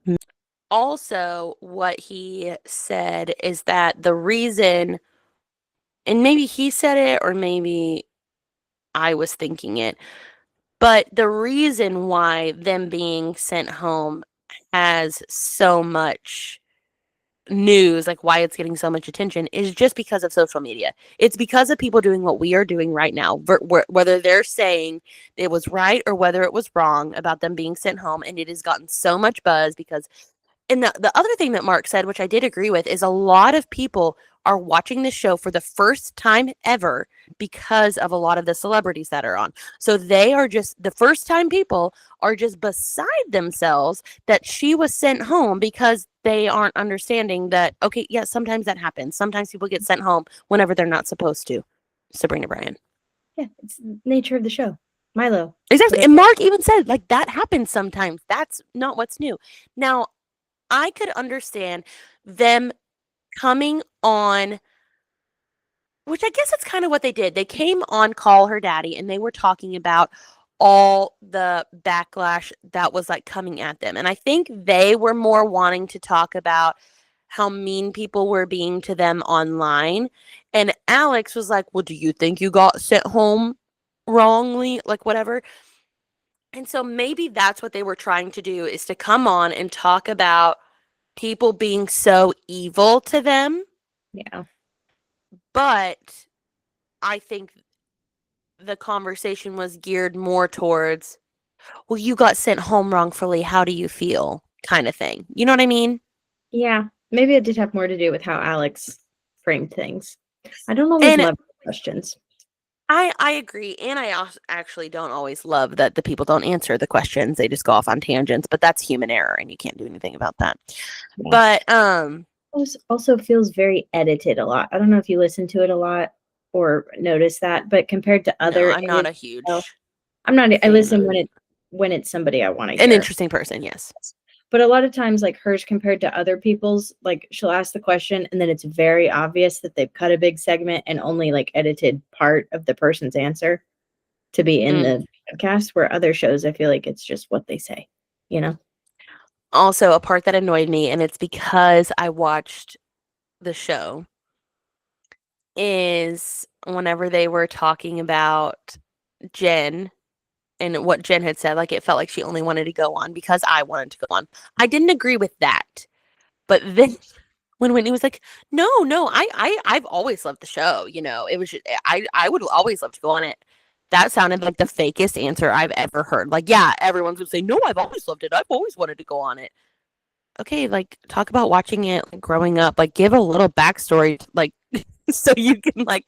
Also, what he said is that the reason, and maybe he said it or maybe I was thinking it, but the reason why them being sent home has so much news, like why it's getting so much attention, is just because of social media. It's because of people doing what we are doing right now, whether they're saying it was right or whether it was wrong about them being sent home, and it has gotten so much buzz because. And the other thing that Mark said, which I did agree with, is a lot of people are watching this show for the first time ever because of a lot of the celebrities that are on. So they are just, the first time people are just beside themselves that she was sent home because they aren't understanding that, okay, yeah, sometimes that happens. Sometimes people get sent home whenever they're not supposed to. Sabrina Bryan. Yeah, it's the nature of the show. Milo. Exactly. And Mark even said, like, that happens sometimes. That's not what's new. Now, I could understand them coming on Which I guess it's kind of what they did. They came on Call Her Daddy and they were talking about all the backlash that was like coming at them. And I think they were more wanting to talk about how mean people were being to them online. And Alex was like, well, do you think you got sent home wrongly? Like, whatever. And so maybe that's what they were trying to do, is to come on and talk about people being so evil to them. Yeah. But I think the conversation was geared more towards, well, you got sent home wrongfully. How do you feel? Kind of thing. You know what I mean? Yeah. Maybe it did have more to do with how Alex framed things. I don't always And love questions. I agree. And I also actually don't always love that the people don't answer the questions. They just go off on tangents, but that's human error and you can't do anything about that. Yeah. But It also feels very edited a lot. I don't know if you listen to it a lot or notice that, but compared to other, no, I'm not a huge I'm not. I fan listen of when it's somebody I want to an hear. interesting person. Yes. But a lot of times, like hers compared to other people's, like she'll ask the question and then it's very obvious that they've cut a big segment and only like edited part of the person's answer to be in the podcast, where other shows, I feel like it's just what they say, you know? Also, a part that annoyed me, and it's because I watched the show, is whenever they were talking about Jen and what Jen had said, like it felt like she only wanted to go on because I wanted to go on. I didn't agree with that. But then when Whitney was like, no, I've always loved the show, you know, it was just, I would always love to go on it. That sounded like the fakest answer I've ever heard. Like, yeah, everyone's would say, no, I've always loved it. I've always wanted to go on it. Okay, like talk about watching it, like, growing up, like give a little backstory, like so you can like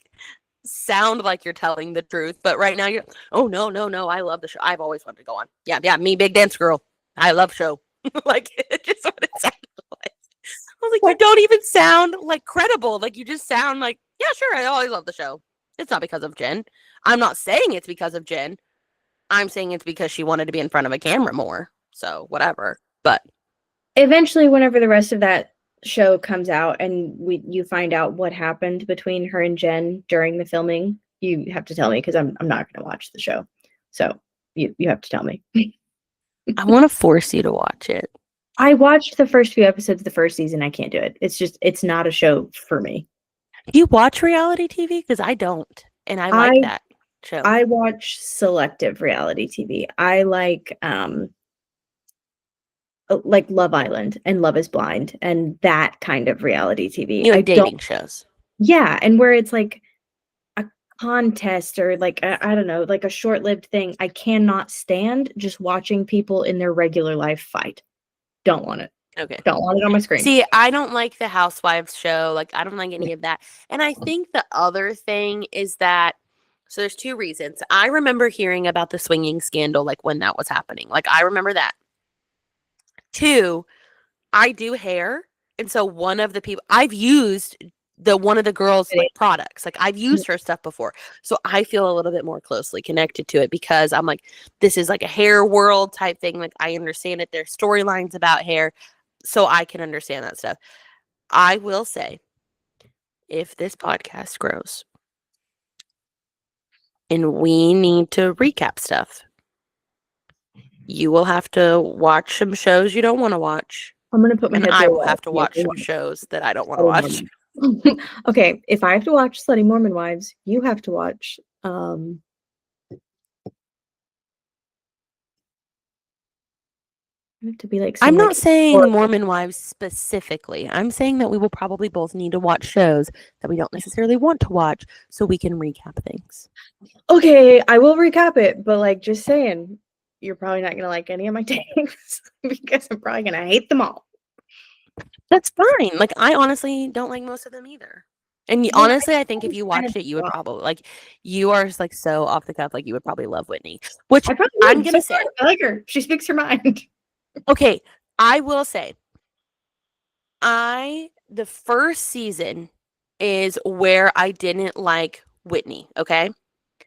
sound like you're telling the truth. But right now you're, oh no, I love the show. I've always wanted to go on. Yeah, me, big dance girl. I love show. Like it's just what it sounded like. I was like, you don't even sound like credible. Like you just sound like, yeah, sure, I always love the show. It's not because of Jen. I'm not saying it's because of Jen. I'm saying it's because she wanted to be in front of a camera more. So whatever. But Eventually, whenever the rest of that show comes out and you find out what happened between her and Jen during the filming, you have to tell me, because I'm not going to watch the show. So you have to tell me. I want to force you to watch it. I watched the first few episodes of the first season. I can't do it. It's not a show for me. Do you watch reality TV? Because I don't. And I like that show. I watch selective reality TV. I like Love Island and Love is Blind and that kind of reality TV. You like dating shows. Yeah, and where it's like a contest or like I don't know, like a short-lived thing. I cannot stand just watching people in their regular life fight. Don't want it. Okay. Don't want it on my screen. See, I don't like the Housewives show. Like, I don't like any of that. And I think the other thing is that, so there's two reasons. I remember hearing about the swinging scandal, like when that was happening. Like, I remember that. Two, I do hair. And so one of the people I've used one of the girls' like products, like I've used her stuff before. So I feel a little bit more closely connected to it because I'm like, this is like a hair world type thing. Like I understand it. There's storylines about hair. So I can understand that stuff. I will say, if this podcast grows and we need to recap stuff, you will have to watch some shows you don't want to watch. I'm going to put my head I will have to watch some shows that I don't want to watch. Okay, if I have to watch Slutty Mormon Wives, you have to watch have to be like I'm not saying Mormon Wives specifically. I'm saying that we will probably both need to watch shows that we don't necessarily want to watch so we can recap things. Okay, I will recap it, but like just saying, you're probably not going to like any of my takes because I'm probably going to hate them all. That's fine. Like I honestly don't like most of them either. And honestly, I think if you watched it, you would probably like. You are like so off the cuff, like you would probably love Whitney. Which I'm gonna say, I like her. She speaks her mind. Okay, I will say, the first season is where I didn't like Whitney. Okay.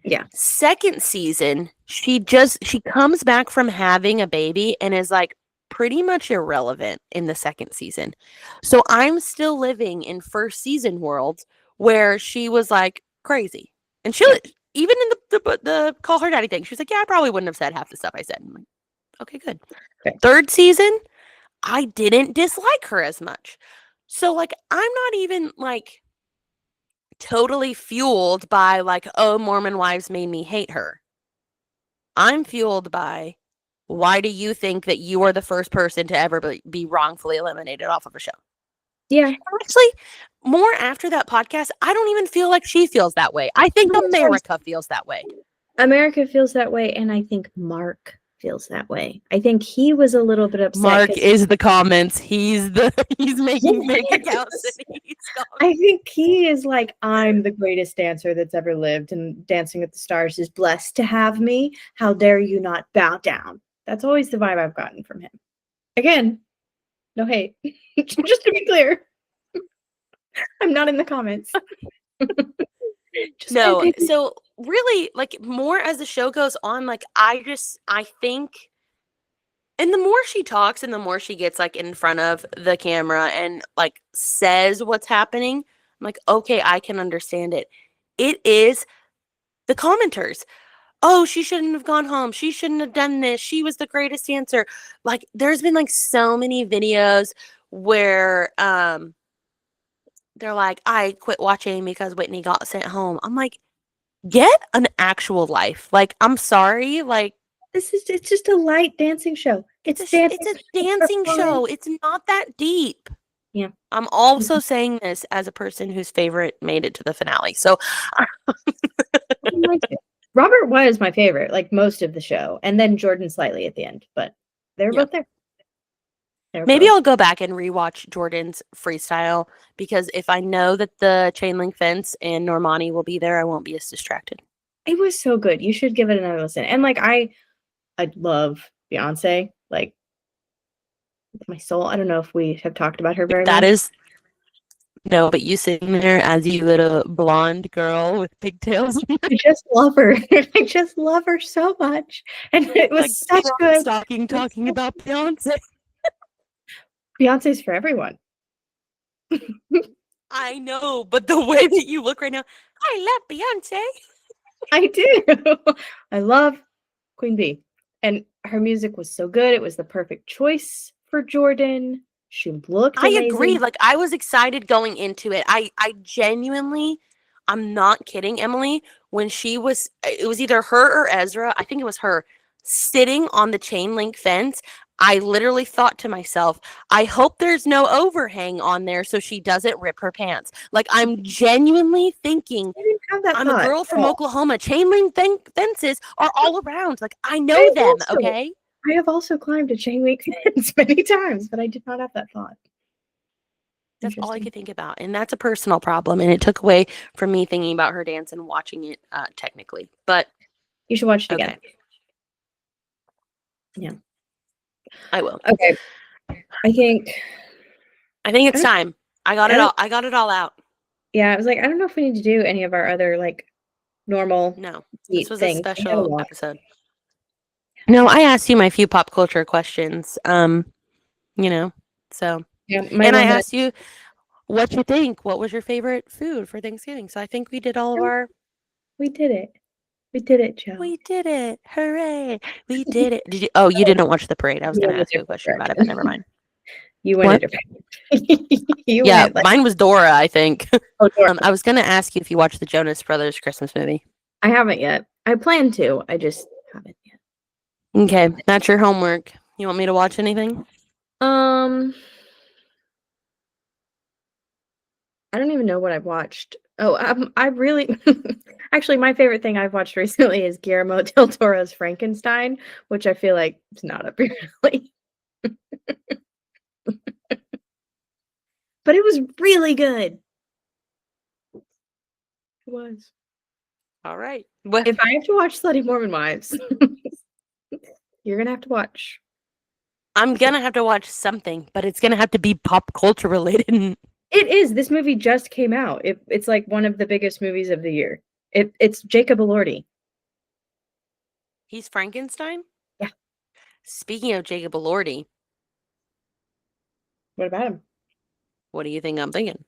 Yeah. Second season, she comes back from having a baby and is like pretty much irrelevant in the second season. So I'm still living in first season world where she was like crazy, and she even in the call her daddy thing, she was like, yeah, I probably wouldn't have said half the stuff I said. I'm like, okay, good. Okay. Third season, I didn't dislike her as much. So like, I'm not even like totally fueled by like, oh, Mormon wives made me hate her. I'm fueled by, why do you think that you are the first person to ever be wrongfully eliminated off of a show? Yeah. Actually, more after that podcast, I don't even feel like she feels that way. I think America feels that way. America feels that way, and I think Mark feels that way. I think he was a little bit upset. Mark is the comments. He's making fake accounts. I think he is like, I'm the greatest dancer that's ever lived, and Dancing with the Stars is blessed to have me. How dare you not bow down? That's always the vibe I've gotten from him. Again, no hate. Just to be clear. I'm not in the comments. No, so really, like, more as the show goes on, like, I think, and the more she talks and the more she gets, like, in front of the camera and, like, says what's happening, I'm like, okay, I can understand it. It is the commenters. Oh, she shouldn't have gone home. She shouldn't have done this. She was the greatest dancer. Like, there's been, like, so many videos where, they're like, I quit watching because Whitney got sent home. I'm like, get an actual life. Like, I'm sorry. Like, it's just a light dancing show. It's a dancing show. It's not that deep. Yeah. I'm also saying this as a person whose favorite made it to the finale. So Robert was my favorite, like most of the show, and then Jordan slightly at the end, but they were both there. Maybe I'll go back and rewatch Jordan's freestyle, because if I know that the chain link fence and Normani will be there, I won't be as distracted. It was so good. You should give it another listen. And like, I love Beyonce, like, with my soul. I don't know if we have talked about her very much. No, but you sitting there as you little blonde girl with pigtails. I just love her. I just love her so much. And it was such good. Talking about Beyonce. Beyonce's for everyone. I know, but the way that you look right now, I love Beyonce. I do. I love Queen Bee. And her music was so good. It was the perfect choice for Jordan. She looked amazing. I agree. Like, I was excited going into it. I genuinely, I'm not kidding, Emily, when it was either her or Ezra, I think it was her, sitting on the chain link fence, I literally thought to myself, I hope there's no overhang on there so she doesn't rip her pants. Like, I'm genuinely thinking, I'm a girl from Oklahoma. Chain link fences are all around. Like, I know them, okay? I have also climbed a chain link fence many times, but I did not have that thought. That's all I could think about. And that's a personal problem. And it took away from me thinking about her dance and watching it technically. But you should watch it again. Yeah. I will. Okay. I think it's time. I got it all out. Yeah, I was like, I don't know if we need to do any of our other like normal. No, this was things. A special episode. No, I asked you my few pop culture questions. So yeah, and I asked you what you think. What was your favorite food for Thanksgiving? So I think we did all of our. We did it. We did it, Joe. We did it! Hooray! We did it. Did you? Oh, you didn't watch the parade. I was going to ask you a question about it, but never mind. You went it. Mine was Dora, I think. Oh, Dora. I was going to ask you if you watched the Jonas Brothers Christmas movie. I haven't yet. I plan to. I just haven't yet. Okay, that's your homework. You want me to watch anything? I don't even know what I've watched. Oh, I really actually my favorite thing I've watched recently is Guillermo del Toro's Frankenstein, which I feel like is not up your alley. But it was really good. It was. All right. If I have to watch Slutty Mormon Wives, you're gonna have to watch. I'm gonna have to watch something, but it's gonna have to be pop culture related. It is. This movie just came out. It's like one of the biggest movies of the year. It's Jacob Elordi. He's Frankenstein? Yeah. Speaking of Jacob Elordi. What about him? What do you think I'm thinking?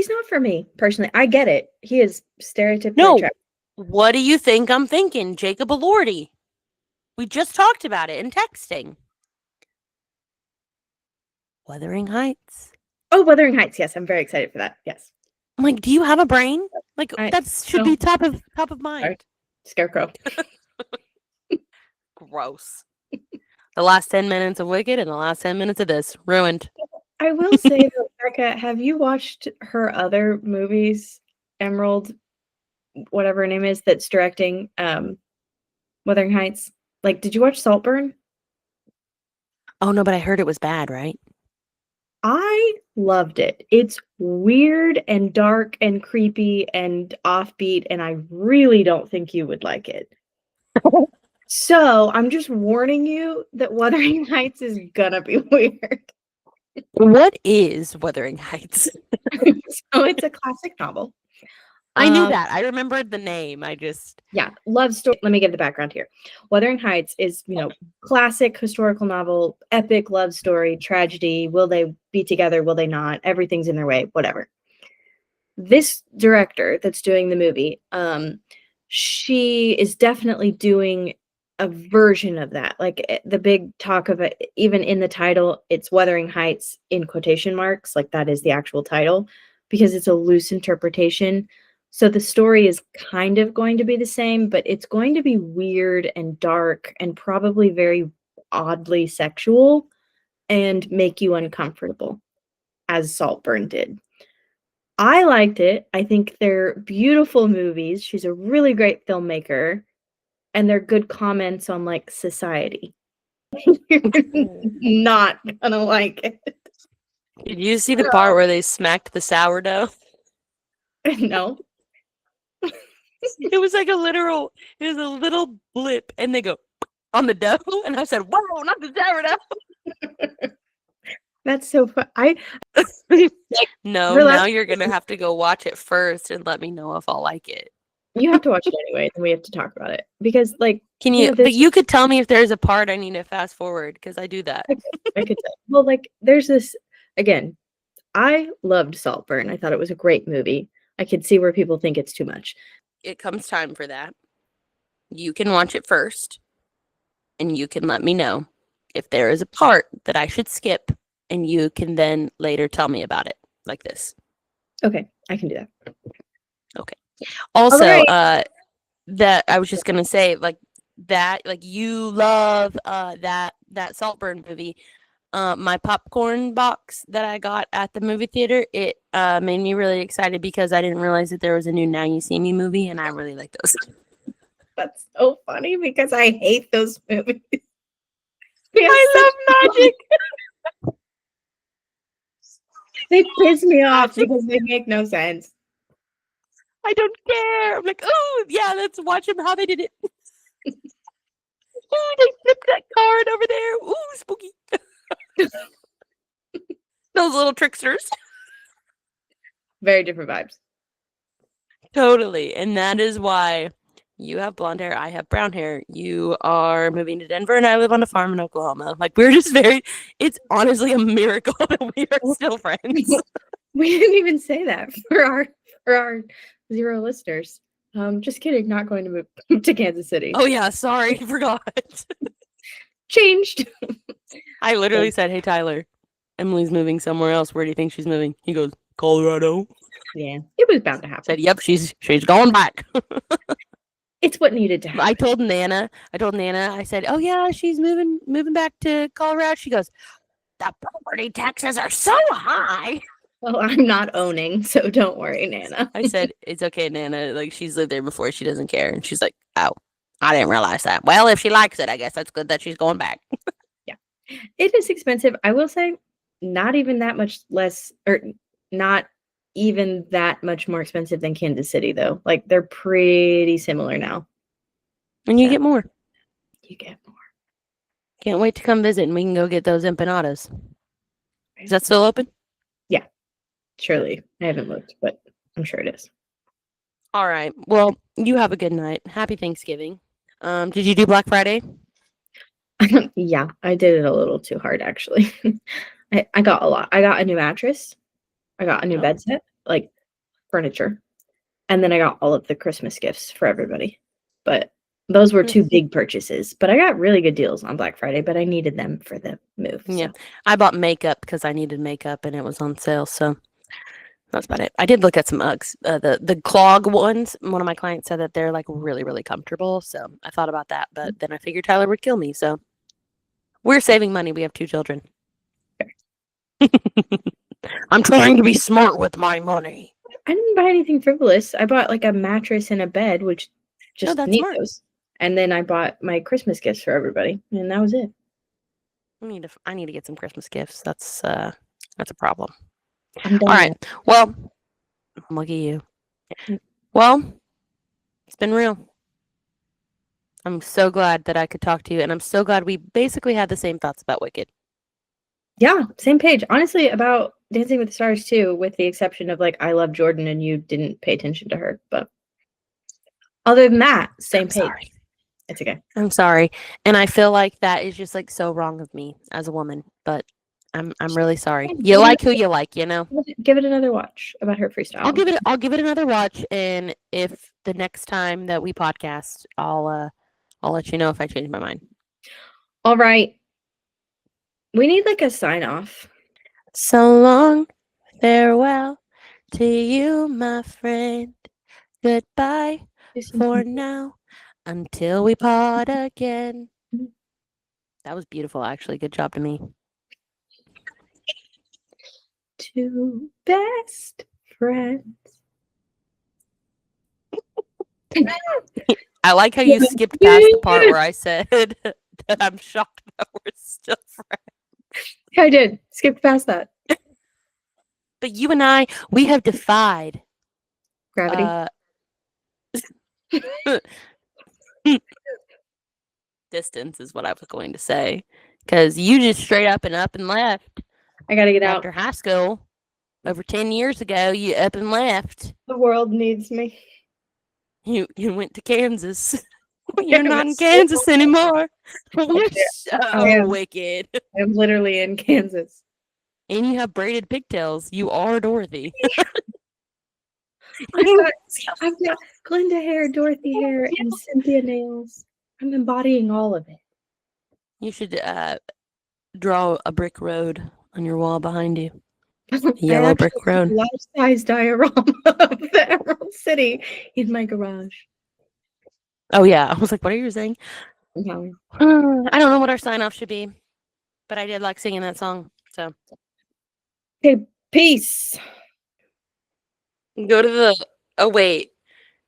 He's not for me personally. I get it. He is stereotypically No. attractive. What do you think I'm thinking? Jacob Elordi. We just talked about it in texting. Wuthering Heights. Oh, Wuthering Heights. Yes, I'm very excited for that. Yes. I'm like, do you have a brain? Like I- that should no. be top of mind. Sorry. Scarecrow. Gross. The last 10 minutes of Wicked and the last 10 minutes of this ruined. I will say though, Becca, have you watched her other movies? Emerald, whatever her name is, that's directing Wuthering Heights. Like, did you watch Saltburn? Oh no, but I heard it was bad, right? I loved it. It's weird and dark and creepy and offbeat, and I really don't think you would like it. So I'm just warning you that Wuthering Heights is gonna be weird. What is Wuthering Heights? So it's a classic novel. I knew Um, that. I remembered the name. I just Yeah, love story. Let me give the background here. Wuthering Heights is, classic historical novel, epic love story, tragedy. Will they be together? Will they not? Everything's in their way, whatever. This director that's doing the movie, she is definitely doing a version of that. Like the big talk of it, even in the title, it's Wuthering Heights in quotation marks, like that is the actual title, because it's a loose interpretation. So the story is kind of going to be the same, but it's going to be weird and dark and probably very oddly sexual and make you uncomfortable, as Saltburn did. I liked it. I think they're beautiful movies. She's a really great filmmaker, and they're good comments on like society. You're not gonna like it. Did you see the part where they smacked the sourdough? No. It was like it was a little blip, and they go on the dough, and I said, "Whoa, not the sourdough!" That's so fun. No, Relax. now you're gonna have to go watch it first and let me know if I'll like it. You have to watch it anyway, and we have to talk about it. Because Can You you? know, But this- you could tell me if there's a part I need to fast forward because I do that. I could say, well, there's this again. I loved Saltburn. I thought it was a great movie. I could see where people think it's too much. It comes time for that. You can watch it first, and you can let me know if there is a part that I should skip, and you can then later tell me about it, like this. Okay, I can do that. Also, Alright. that I was just gonna say, like that, like you love that Saltburn movie. My popcorn box that I got at the movie theater, it made me really excited because I didn't realize that there was a new Now You See Me movie, and I really like those. That's so funny because I hate those movies. I love magic. They piss me off because they make no sense. I don't care. I'm like, oh yeah, let's watch them how they did it. Oh, they flipped that card over there. Ooh, spooky. Those little tricksters. Very different vibes. Totally. And that is why you have blonde hair, I have brown hair. You are moving to Denver and I live on a farm in Oklahoma. Like we're just it's honestly a miracle that we are still friends. We didn't even say that for our 0 listeners. Just kidding. Not going to move to Kansas City. Oh yeah, sorry, forgot. Changed. I literally said, "Hey Tyler, Emily's moving somewhere else. Where do you think she's moving?" He goes, "Colorado." Yeah, it was bound to I happen. said, "Yep, she's going back." It's what needed to happen. I told Nana. I said, "Oh yeah, she's moving back to Colorado." She goes, "The property taxes are so high." Well, I'm not owning, so don't worry, Nana. I said, "It's okay, Nana. Like she's lived there before. She doesn't care." And she's like, "Oh, I didn't realize that. Well, if she likes it, I guess that's good that she's going back." It is expensive. I will say, not even that much less, or not even that much more expensive than Kansas City, though. Like they're pretty similar now. And you Yeah. get more. You get more. Can't wait to come visit and we can go get those empanadas. Is that still open? Surely. I haven't looked, but I'm sure it is. All right. Well, you have a good night. Happy Thanksgiving. Did you do Black Friday? Yeah, I did it a little too hard, actually. I got a lot. I got a new mattress. I got a new Oh. bed set. like furniture. And then I got all of the Christmas gifts for everybody. But those were two big purchases. But I got really good deals on Black Friday, but I needed them for the move. Yeah. So. I bought makeup because I needed makeup and it was on sale. So that's about it. I did look at some Uggs. The clog ones. One of my clients said that they're like really, really comfortable. So I thought about that. But then I figured Tyler would kill me. So we're saving money. We have 2 children. I'm trying to be smart with my money. I didn't buy anything frivolous. I bought like a mattress and a bed, which just that's need smart. those. And then I bought my Christmas gifts for everybody, and that was it. I need to get some Christmas gifts. That's a problem. I'm done. All right. Well, look at you. Well, it's been real. I'm so glad that I could talk to you, and I'm so glad we basically had the same thoughts about Wicked. Yeah, same page. Honestly, about Dancing with the Stars too, with the exception of like I love Jordan and you didn't pay attention to her. But other than that, same page. Sorry. It's okay. I'm sorry. And I feel like that is just like so wrong of me as a woman, but I'm really sorry. You like who you like, you know? Give it another watch about her freestyle. I'll give it another watch, and if the next time that we podcast, I'll let you know if I change my mind. All right. We need like a sign off. So long, farewell to you, my friend. Goodbye for now until we part again. That was beautiful, actually. Good job to me. 2 best friends. I like how you skipped past the part where I said that I'm shocked that we're still friends. I did. Skipped past that. But you and I, we have defied Gravity. Distance is what I was going to say. Because you just straight up and left. I gotta get out. After high school, over 10 years ago, you up and left. The world needs me. You went to Kansas. You're not in Kansas anymore. You're so wicked. I'm literally in Kansas. And you have braided pigtails. You are Dorothy. I've got Glenda hair, Dorothy hair, and Cynthia nails. I'm embodying all of it. You should draw a brick road on your wall behind you. A yellow brick road. Life-size diorama of the Emerald City in my garage. Oh yeah, I was like, "What are you saying?" No. I don't know what our sign off should be, but I did like singing that song. So, okay, peace. go to the. Oh wait,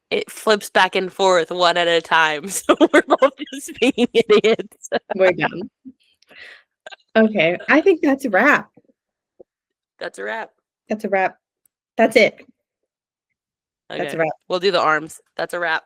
it flips back and forth one at a time, so we're both just being idiots. We're done. Okay, I think that's a wrap. That's a wrap. That's a wrap. That's it. Okay. That's a wrap. We'll do the arms. That's a wrap.